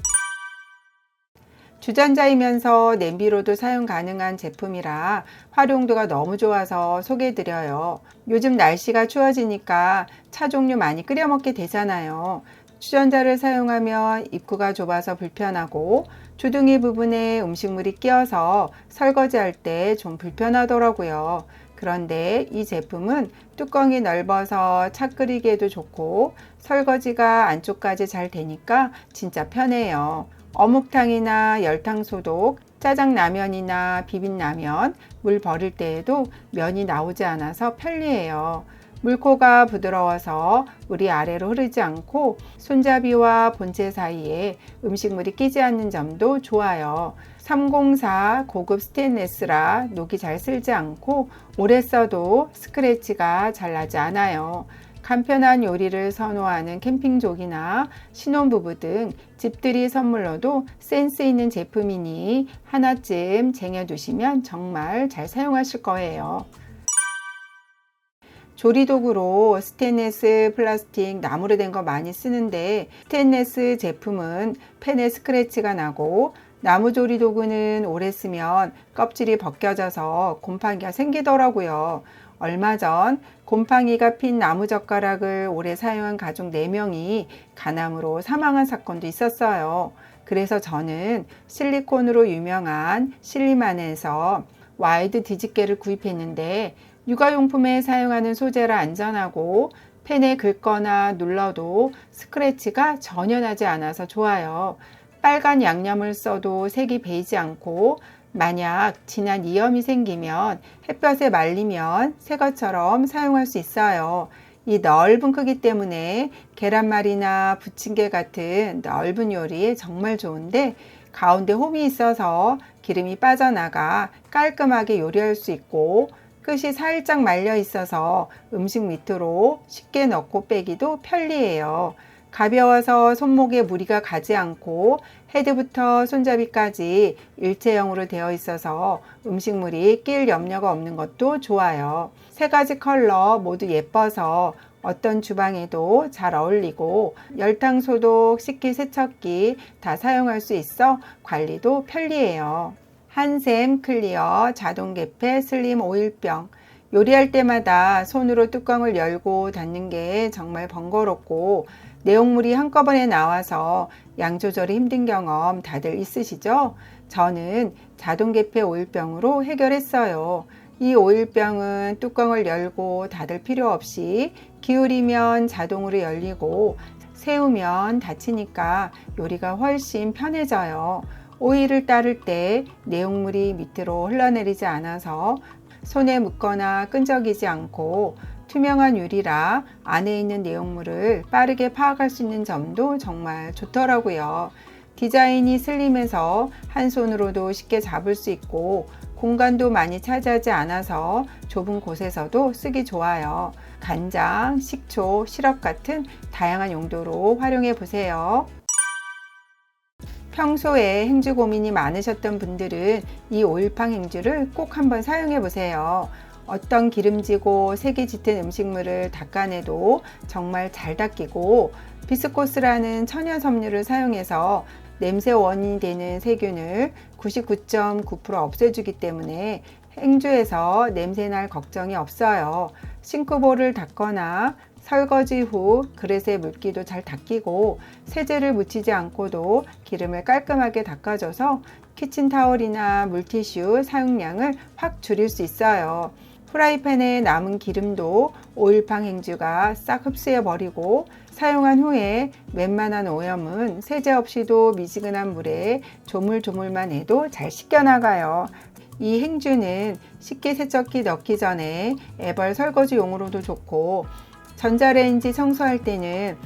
주전자이면서 냄비로도 사용 가능한 제품이라 활용도가 너무 좋아서 소개해드려요. 요즘 날씨가 추워지니까 차 종류 많이 끓여 먹게 되잖아요. 주전자를 사용하면 입구가 좁아서 불편하고 주둥이 부분에 음식물이 끼어서 설거지할 때 좀 불편하더라고요. 그런데 이 제품은 뚜껑이 넓어서 차 끓이기에도 좋고 설거지가 안쪽까지 잘 되니까 진짜 편해요. 어묵탕이나 열탕 소독, 짜장라면이나 비빔라면, 물 버릴 때에도 면이 나오지 않아서 편리해요. 물코가 부드러워서 물이 아래로 흐르지 않고 손잡이와 본체 사이에 음식물이 끼지 않는 점도 좋아요. 304 고급 스테인레스라 녹이 잘 슬지 않고 오래 써도 스크래치가 잘 나지 않아요. 간편한 요리를 선호하는 캠핑족이나 신혼부부 등 집들이 선물로도 센스 있는 제품이니 하나쯤 쟁여두시면 정말 잘 사용하실 거예요. 조리도구로 스테인레스, 플라스틱, 나무로 된 거 많이 쓰는데 스테인레스 제품은 팬에 스크래치가 나고 나무 조리도구는 오래 쓰면 껍질이 벗겨져서 곰팡이가 생기더라고요. 얼마 전 곰팡이가 핀 나무젓가락을 오래 사용한 가족 4명이 간암으로 사망한 사건도 있었어요. 그래서 저는 실리콘으로 유명한 실리만에서 와이드 뒤집개를 구입했는데 육아용품에 사용하는 소재라 안전하고 펜에 긁거나 눌러도 스크래치가 전혀 나지 않아서 좋아요. 빨간 양념을 써도 색이 배이지 않고 만약 진한 이염이 생기면 햇볕에 말리면 새 것처럼 사용할 수 있어요. 이 넓은 크기 때문에 계란말이나 부침개 같은 넓은 요리에 정말 좋은데 가운데 홈이 있어서 기름이 빠져나가 깔끔하게 요리할 수 있고 끝이 살짝 말려 있어서 음식 밑으로 쉽게 넣고 빼기도 편리해요. 가벼워서 손목에 무리가 가지 않고 헤드부터 손잡이까지 일체형으로 되어 있어서 음식물이 낄 염려가 없는 것도 좋아요. 3가지 컬러 모두 예뻐서 어떤 주방에도 잘 어울리고 열탕 소독, 식기 세척기 다 사용할 수 있어 관리도 편리해요. 한샘 클리어 자동 개폐 슬림 오일병. 요리할 때마다 손으로 뚜껑을 열고 닫는 게 정말 번거롭고 내용물이 한꺼번에 나와서 양 조절이 힘든 경험 다들 있으시죠? 저는 자동 개폐 오일병으로 해결했어요. 이 오일병은 뚜껑을 열고 닫을 필요 없이 기울이면 자동으로 열리고 세우면 닫히니까 요리가 훨씬 편해져요. 오일을 따를 때 내용물이 밑으로 흘러내리지 않아서 손에 묻거나 끈적이지 않고 투명한 유리라 안에 있는 내용물을 빠르게 파악할 수 있는 점도 정말 좋더라고요. 디자인이 슬림해서 한 손으로도 쉽게 잡을 수 있고 공간도 많이 차지하지 않아서 좁은 곳에서도 쓰기 좋아요. 간장, 식초, 시럽 같은 다양한 용도로 활용해 보세요. 평소에 행주 고민이 많으셨던 분들은 이 오일팡 행주를 꼭 한번 사용해 보세요. 어떤 기름지고 색이 짙은 음식물을 닦아내도 정말 잘 닦이고, 비스코스라는 천연 섬유를 사용해서 냄새 원인이 되는 세균을 99.9% 없애주기 때문에 행주에서 냄새날 걱정이 없어요. 싱크볼을 닦거나 설거지 후 그릇의 물기도 잘 닦이고, 세제를 묻히지 않고도 기름을 깔끔하게 닦아줘서 키친타올이나 물티슈 사용량을 확 줄일 수 있어요. 프라이팬에 남은 기름도 오일팡 행주가 싹 흡수해 버리고, 사용한 후에 웬만한 오염은 세제 없이도 미지근한 물에 조물조물만 해도 잘 씻겨나가요. 이 행주는 식기세척기 넣기 전에 애벌 설거지용으로도 좋고, 전자레인지 청소할 때는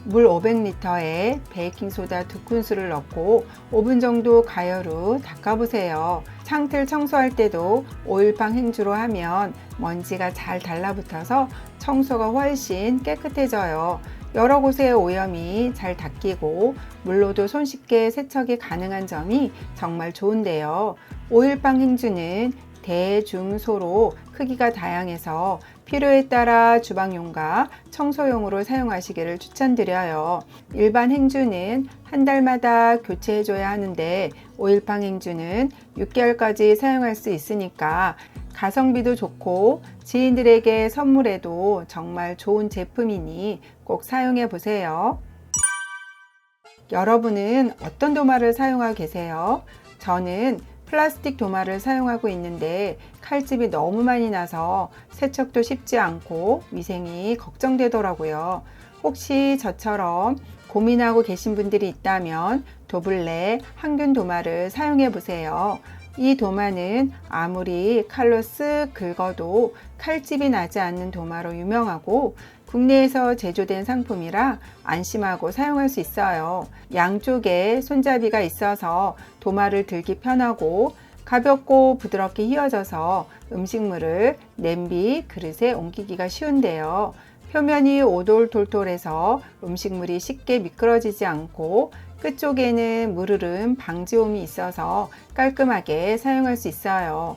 물 500리터에 베이킹소다 2큰술을 넣고 5분 정도 가열 후 닦아보세요. 창틀 청소할 때도 오일팡 행주로 하면 먼지가 잘 달라붙어서 청소가 훨씬 깨끗해져요. 여러 곳의 오염이 잘 닦이고 물로도 손쉽게 세척이 가능한 점이 정말 좋은데요. 오일팡 행주는 대, 중, 소로 크기가 다양해서 필요에 따라 주방용과 청소용으로 사용하시기를 추천드려요. 일반 행주는 한 달마다 교체해줘야 하는데, 오일팡 행주는 6개월까지 사용할 수 있으니까 가성비도 좋고 지인들에게 선물해도 정말 좋은 제품이니 꼭 사용해 보세요. 여러분은 어떤 도마를 사용하고 계세요? 저는 플라스틱 도마를 사용하고 있는데 칼집이 너무 많이 나서 세척도 쉽지 않고 위생이 걱정되더라고요. 혹시 저처럼 고민하고 계신 분들이 있다면 도블레 항균 도마를 사용해 보세요. 이 도마는 아무리 칼로 쓱 긁어도 칼집이 나지 않는 도마로 유명하고, 국내에서 제조된 상품이라 안심하고 사용할 수 있어요. 양쪽에 손잡이가 있어서 도마를 들기 편하고, 가볍고 부드럽게 휘어져서 음식물을 냄비, 그릇에 옮기기가 쉬운데요. 표면이 오돌톨톨해서 음식물이 쉽게 미끄러지지 않고, 끝쪽에는 물흐름 방지홈이 있어서 깔끔하게 사용할 수 있어요.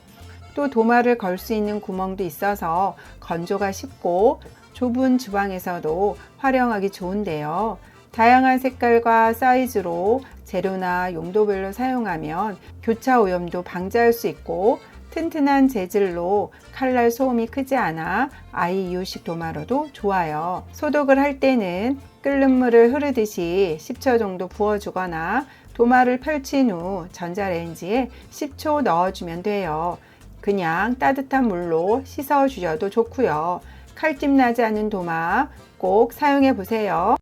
또 도마를 걸 수 있는 구멍도 있어서 건조가 쉽고 좁은 주방에서도 활용하기 좋은데요. 다양한 색깔과 사이즈로 재료나 용도별로 사용하면 교차 오염도 방지할 수 있고, 튼튼한 재질로 칼날 소음이 크지 않아 아이 이유식 도마로도 좋아요. 소독을 할 때는 끓는 물을 흐르듯이 10초 정도 부어주거나 도마를 펼친 후 전자레인지에 10초 넣어주면 돼요. 그냥 따뜻한 물로 씻어 주셔도 좋고요. 칼집 나지 않는 도마 꼭 사용해 보세요.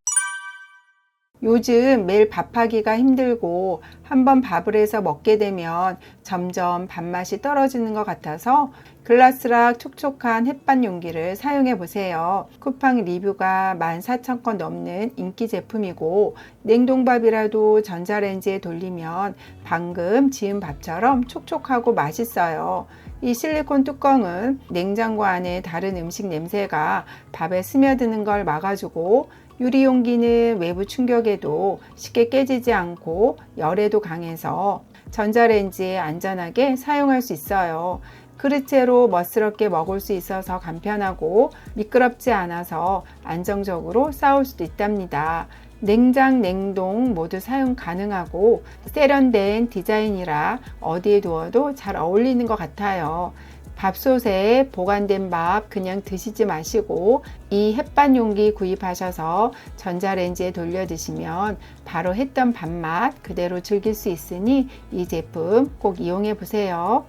요즘 매일 밥하기가 힘들고 한번 밥을 해서 먹게 되면 점점 밥맛이 떨어지는 것 같아서 글라스락 촉촉한 햇반 용기를 사용해 보세요. 쿠팡 리뷰가 14,000건 넘는 인기 제품이고, 냉동밥이라도 전자레인지에 돌리면 방금 지은 밥처럼 촉촉하고 맛있어요. 이 실리콘 뚜껑은 냉장고 안에 다른 음식 냄새가 밥에 스며드는 걸 막아주고, 유리 용기는 외부 충격에도 쉽게 깨지지 않고 열에도 강해서 전자레인지에 안전하게 사용할 수 있어요. 그릇째로 멋스럽게 먹을 수 있어서 간편하고 미끄럽지 않아서 안정적으로 싸울 수도 있답니다. 냉장, 냉동 모두 사용 가능하고 세련된 디자인이라 어디에 두어도 잘 어울리는 것 같아요. 밥솥에 보관된 밥 그냥 드시지 마시고 이 햇반 용기 구입하셔서 전자레인지에 돌려 드시면 바로 했던 밥맛 그대로 즐길 수 있으니 이 제품 꼭 이용해 보세요.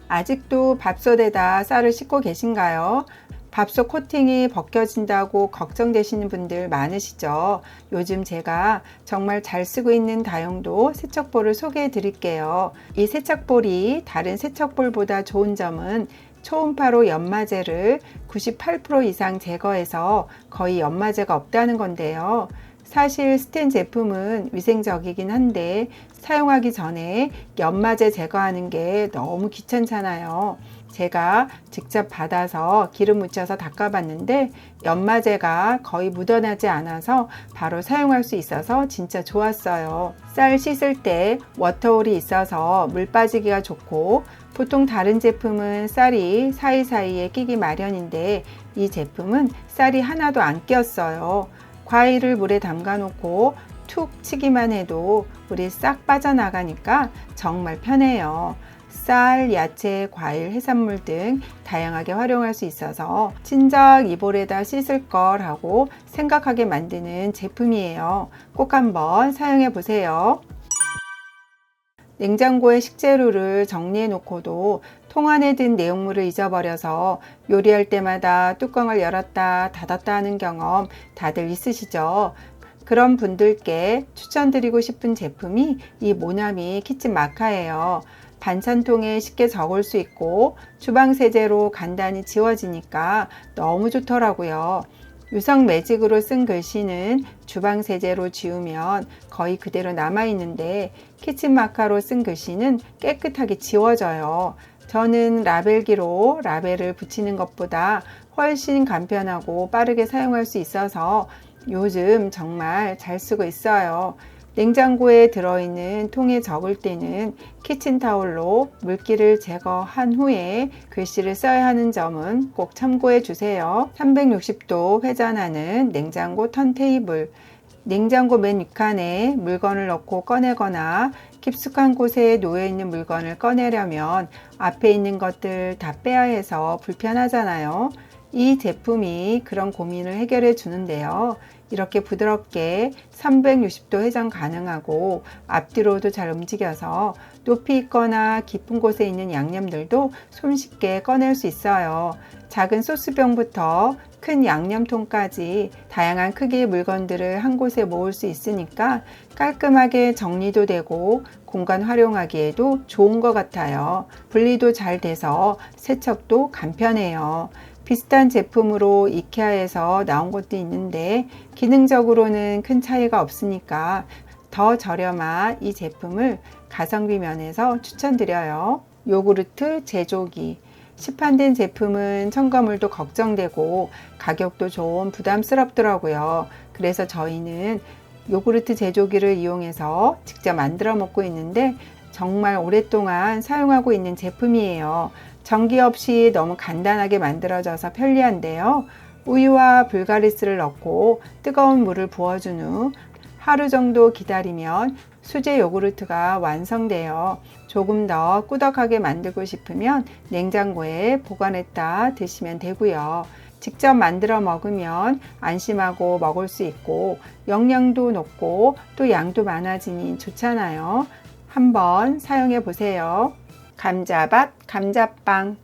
아직도 밥솥에다 쌀을 씻고 계신가요? 밥솥 코팅이 벗겨진다고 걱정되시는 분들 많으시죠? 요즘 제가 정말 잘 쓰고 있는 다용도 세척볼을 소개해 드릴게요. 이 세척볼이 다른 세척볼보다 좋은 점은 초음파로 연마제를 98% 이상 제거해서 거의 연마제가 없다는 건데요. 사실 스텐 제품은 위생적이긴 한데 사용하기 전에 연마제 제거하는 게 너무 귀찮잖아요. 제가 직접 받아서 기름 묻혀서 닦아봤는데 연마제가 거의 묻어나지 않아서 바로 사용할 수 있어서 진짜 좋았어요. 쌀 씻을 때 워터홀이 있어서 물 빠지기가 좋고 보통 다른 제품은 쌀이 사이사이에 끼기 마련인데 이 제품은 쌀이 하나도 안 끼었어요. 과일을 물에 담가 놓고 툭 치기만 해도 물이 싹 빠져나가니까 정말 편해요. 쌀, 야채, 과일, 해산물 등 다양하게 활용할 수 있어서 진작 이볼에다 씻을 걸 하고 생각하게 만드는 제품이에요. 꼭 한번 사용해 보세요. 냉장고에 식재료를 정리해 놓고도 통 안에 든 내용물을 잊어버려서 요리할 때마다 뚜껑을 열었다 닫았다 하는 경험 다들 있으시죠? 그런 분들께 추천드리고 싶은 제품이 이 모나미 키친 마카예요. 반찬통에 쉽게 적을 수 있고 주방 세제로 간단히 지워지니까 너무 좋더라고요. 유성 매직으로 쓴 글씨는 주방 세제로 지우면 거의 그대로 남아있는데 키친 마카로 쓴 글씨는 깨끗하게 지워져요. 저는 라벨기로 라벨을 붙이는 것보다 훨씬 간편하고 빠르게 사용할 수 있어서 요즘 정말 잘 쓰고 있어요. 냉장고에 들어있는 통에 적을 때는 키친타올로 물기를 제거한 후에 글씨를 써야 하는 점은 꼭 참고해 주세요. 360도 회전하는 냉장고 턴테이블. 냉장고 맨 윗칸에 물건을 넣고 꺼내거나 깊숙한 곳에 놓여있는 물건을 꺼내려면 앞에 있는 것들 다 빼야 해서 불편하잖아요. 이 제품이 그런 고민을 해결해 주는데요. 이렇게 부드럽게 360도 회전 가능하고 앞뒤로도 잘 움직여서 높이 있거나 깊은 곳에 있는 양념들도 손쉽게 꺼낼 수 있어요. 작은 소스병부터 큰 양념통까지 다양한 크기의 물건들을 한 곳에 모을 수 있으니까 깔끔하게 정리도 되고 공간 활용하기에도 좋은 것 같아요. 분리도 잘 돼서 세척도 간편해요. 비슷한 제품으로 이케아에서 나온 것도 있는데 기능적으로는 큰 차이가 없으니까 더 저렴한 이 제품을 가성비 면에서 추천드려요. 요구르트 제조기. 시판된 제품은 첨가물도 걱정되고 가격도 좀 부담스럽더라고요. 그래서 저희는 요구르트 제조기를 이용해서 직접 만들어 먹고 있는데 정말 오랫동안 사용하고 있는 제품이에요. 전기 없이 너무 간단하게 만들어져서 편리한데요. 우유와 불가리스를 넣고 뜨거운 물을 부어준 후 하루 정도 기다리면 수제 요구르트가 완성돼요. 조금 더 꾸덕하게 만들고 싶으면 냉장고에 보관했다 드시면 되고요. 직접 만들어 먹으면 안심하고 먹을 수 있고 영양도 높고 또 양도 많아지니 좋잖아요. 한번 사용해 보세요. 감자밥, 감자빵.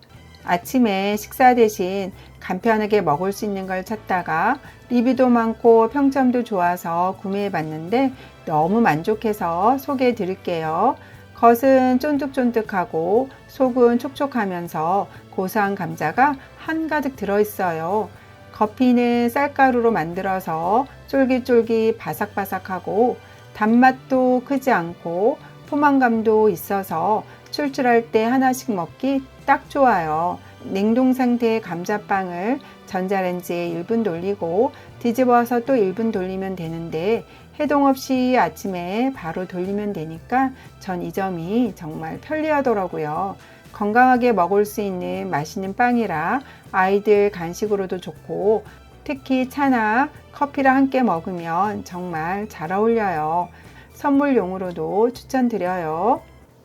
아침에 식사 대신 간편하게 먹을 수 있는 걸 찾다가 리뷰도 많고 평점도 좋아서 구매해 봤는데 너무 만족해서 소개해 드릴게요. 겉은 쫀득쫀득하고 속은 촉촉하면서 고소한 감자가 한가득 들어있어요. 겉피는 쌀가루로 만들어서 쫄깃쫄깃 바삭바삭하고 단맛도 크지 않고 포만감도 있어서 출출할 때 하나씩 먹기 딱 좋아요. 냉동 상태의 감자빵을 전자레인지에 1분 돌리고 뒤집어서 또 1분 돌리면 되는데 해동 없이 아침에 바로 돌리면 되니까 전 이 점이 정말 편리하더라고요. 건강하게 먹을 수 있는 맛있는 빵이라 아이들 간식으로도 좋고 특히 차나 커피랑 함께 먹으면 정말 잘 어울려요. 선물용으로도 추천드려요.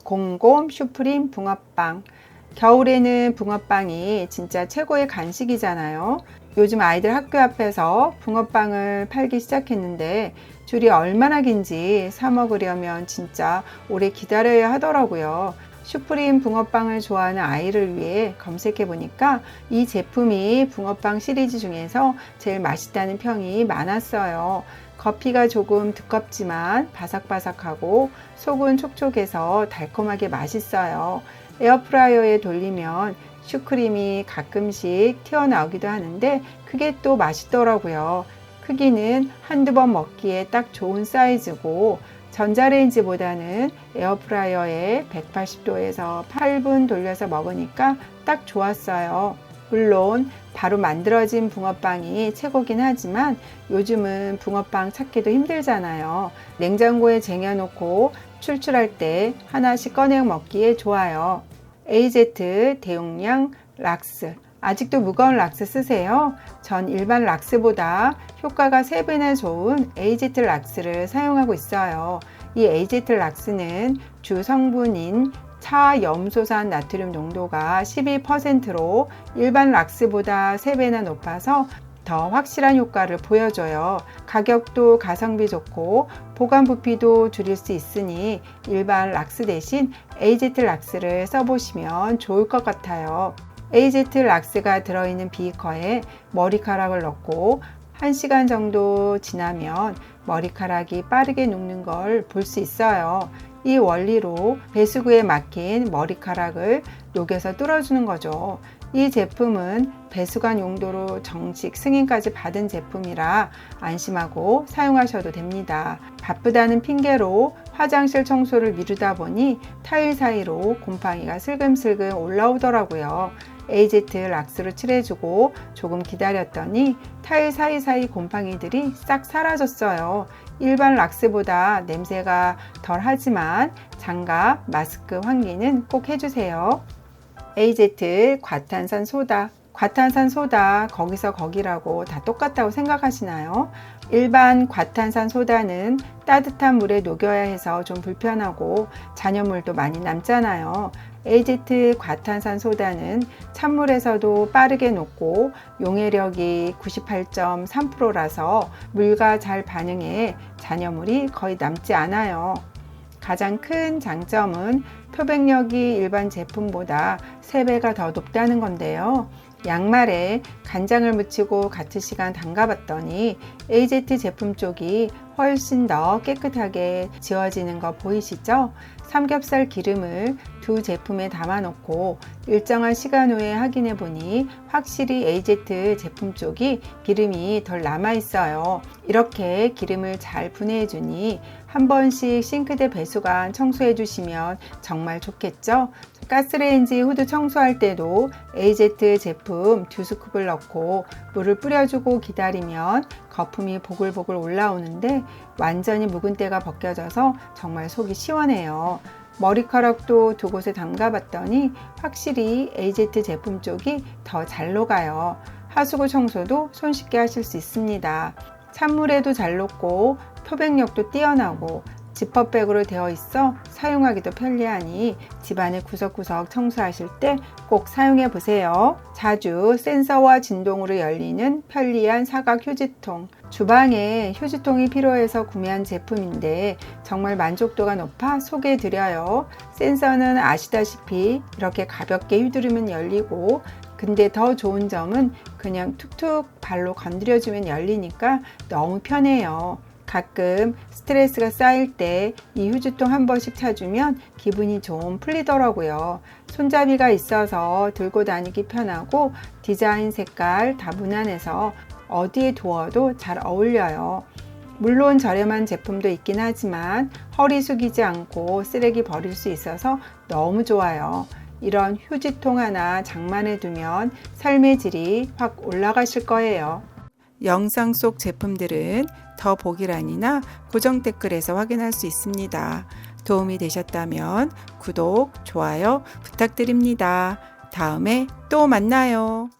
곰곰 슈프림 붕어빵. 겨울에는 붕어빵이 진짜 최고의 간식이잖아요. 요즘 아이들 학교 앞에서 붕어빵을 팔기 시작했는데 줄이 얼마나 긴지 사 먹으려면 진짜 오래 기다려야 하더라고요. 슈프림 붕어빵을 좋아하는 아이를 위해 검색해 보니까 이 제품이 붕어빵 시리즈 중에서 제일 맛있다는 평이 많았어요. 겉피가 조금 두껍지만 바삭바삭하고 속은 촉촉해서 달콤하게 맛있어요. 에어프라이어에 돌리면 슈크림이 가끔씩 튀어나오기도 하는데 그게 또 맛있더라고요. 크기는 한두 번 먹기에 딱 좋은 사이즈고 전자레인지보다는 에어프라이어에 180도에서 8분 돌려서 먹으니까 딱 좋았어요. 물론 바로 만들어진 붕어빵이 최고긴 하지만 요즘은 붕어빵 찾기도 힘들잖아요. 냉장고에 쟁여놓고 출출할 때 하나씩 꺼내 먹기에 좋아요. AZ 대용량 락스. 아직도 무거운 락스 쓰세요? 전 일반 락스보다 효과가 3배나 좋은 AZ 락스를 사용하고 있어요. 이 AZ 락스는 주 성분인 차염소산 나트륨 농도가 12%로 일반 락스보다 3배나 높아서 더 확실한 효과를 보여줘요. 가격도 가성비 좋고 보관 부피도 줄일 수 있으니 일반 락스 대신 AZ 락스를 써보시면 좋을 것 같아요. AZ 락스가 들어있는 비커에 머리카락을 넣고 1시간 정도 지나면 머리카락이 빠르게 녹는 걸 볼 수 있어요. 이 원리로 배수구에 막힌 머리카락을 녹여서 뚫어주는 거죠. 이 제품은 배수관 용도로 정식 승인까지 받은 제품이라 안심하고 사용하셔도 됩니다. 바쁘다는 핑계로 화장실 청소를 미루다 보니 타일 사이로 곰팡이가 슬금슬금 올라오더라고요. AZ 락스로 칠해주고 조금 기다렸더니 타일 사이사이 곰팡이들이 싹 사라졌어요. 일반 락스보다 냄새가 덜 하지만 장갑, 마스크 환기는 꼭 해주세요. AZ 과탄산 소다. 과탄산 소다 거기서 거기라고 다 똑같다고 생각하시나요? 일반 과탄산 소다는 따뜻한 물에 녹여야 해서 좀 불편하고 잔여물도 많이 남잖아요. AZ 과탄산 소다는 찬물에서도 빠르게 녹고 용해력이 98.3%라서 물과 잘 반응해 잔여물이 거의 남지 않아요. 가장 큰 장점은 표백력이 일반 제품보다 3배가 더 높다는 건데요. 양말에 간장을 묻히고 같은 시간 담가봤더니 AZ 제품 쪽이 훨씬 더 깨끗하게 지워지는 거 보이시죠? 삼겹살 기름을 두 제품에 담아 놓고 일정한 시간 후에 확인해 보니 확실히 AZ 제품 쪽이 기름이 덜 남아 있어요. 이렇게 기름을 잘 분해해 주니 한 번씩 싱크대 배수관 청소해 주시면 정말 좋겠죠? 가스레인지 후드 청소할 때도 AZ 제품 2스쿱을 넣고 물을 뿌려주고 기다리면 거품이 보글보글 올라오는데 완전히 묵은 때가 벗겨져서 정말 속이 시원해요. 머리카락도 두 곳에 담가봤더니 확실히 AZ 제품 쪽이 더 잘 녹아요. 하수구 청소도 손쉽게 하실 수 있습니다. 찬물에도 잘 녹고 표백력도 뛰어나고 지퍼백으로 되어 있어 사용하기도 편리하니 집안의 구석구석 청소하실 때 꼭 사용해 보세요. 자주 센서와 진동으로 열리는 편리한 사각 휴지통. 주방에 휴지통이 필요해서 구매한 제품인데 정말 만족도가 높아 소개해 드려요. 센서는 아시다시피 이렇게 가볍게 휘두르면 열리고 근데 더 좋은 점은 그냥 툭툭 발로 건드려주면 열리니까 너무 편해요. 가끔 스트레스가 쌓일 때 이 휴지통 한 번씩 찾으면 기분이 좀 풀리더라고요. 손잡이가 있어서 들고 다니기 편하고 디자인 색깔 다 무난해서 어디에 두어도 잘 어울려요. 물론 저렴한 제품도 있긴 하지만 허리 숙이지 않고 쓰레기 버릴 수 있어서 너무 좋아요. 이런 휴지통 하나 장만해 두면 삶의 질이 확 올라가실 거예요. 영상 속 제품들은 더보기란이나 고정 댓글에서 확인할 수 있습니다. 도움이 되셨다면 구독, 좋아요 부탁드립니다. 다음에 또 만나요.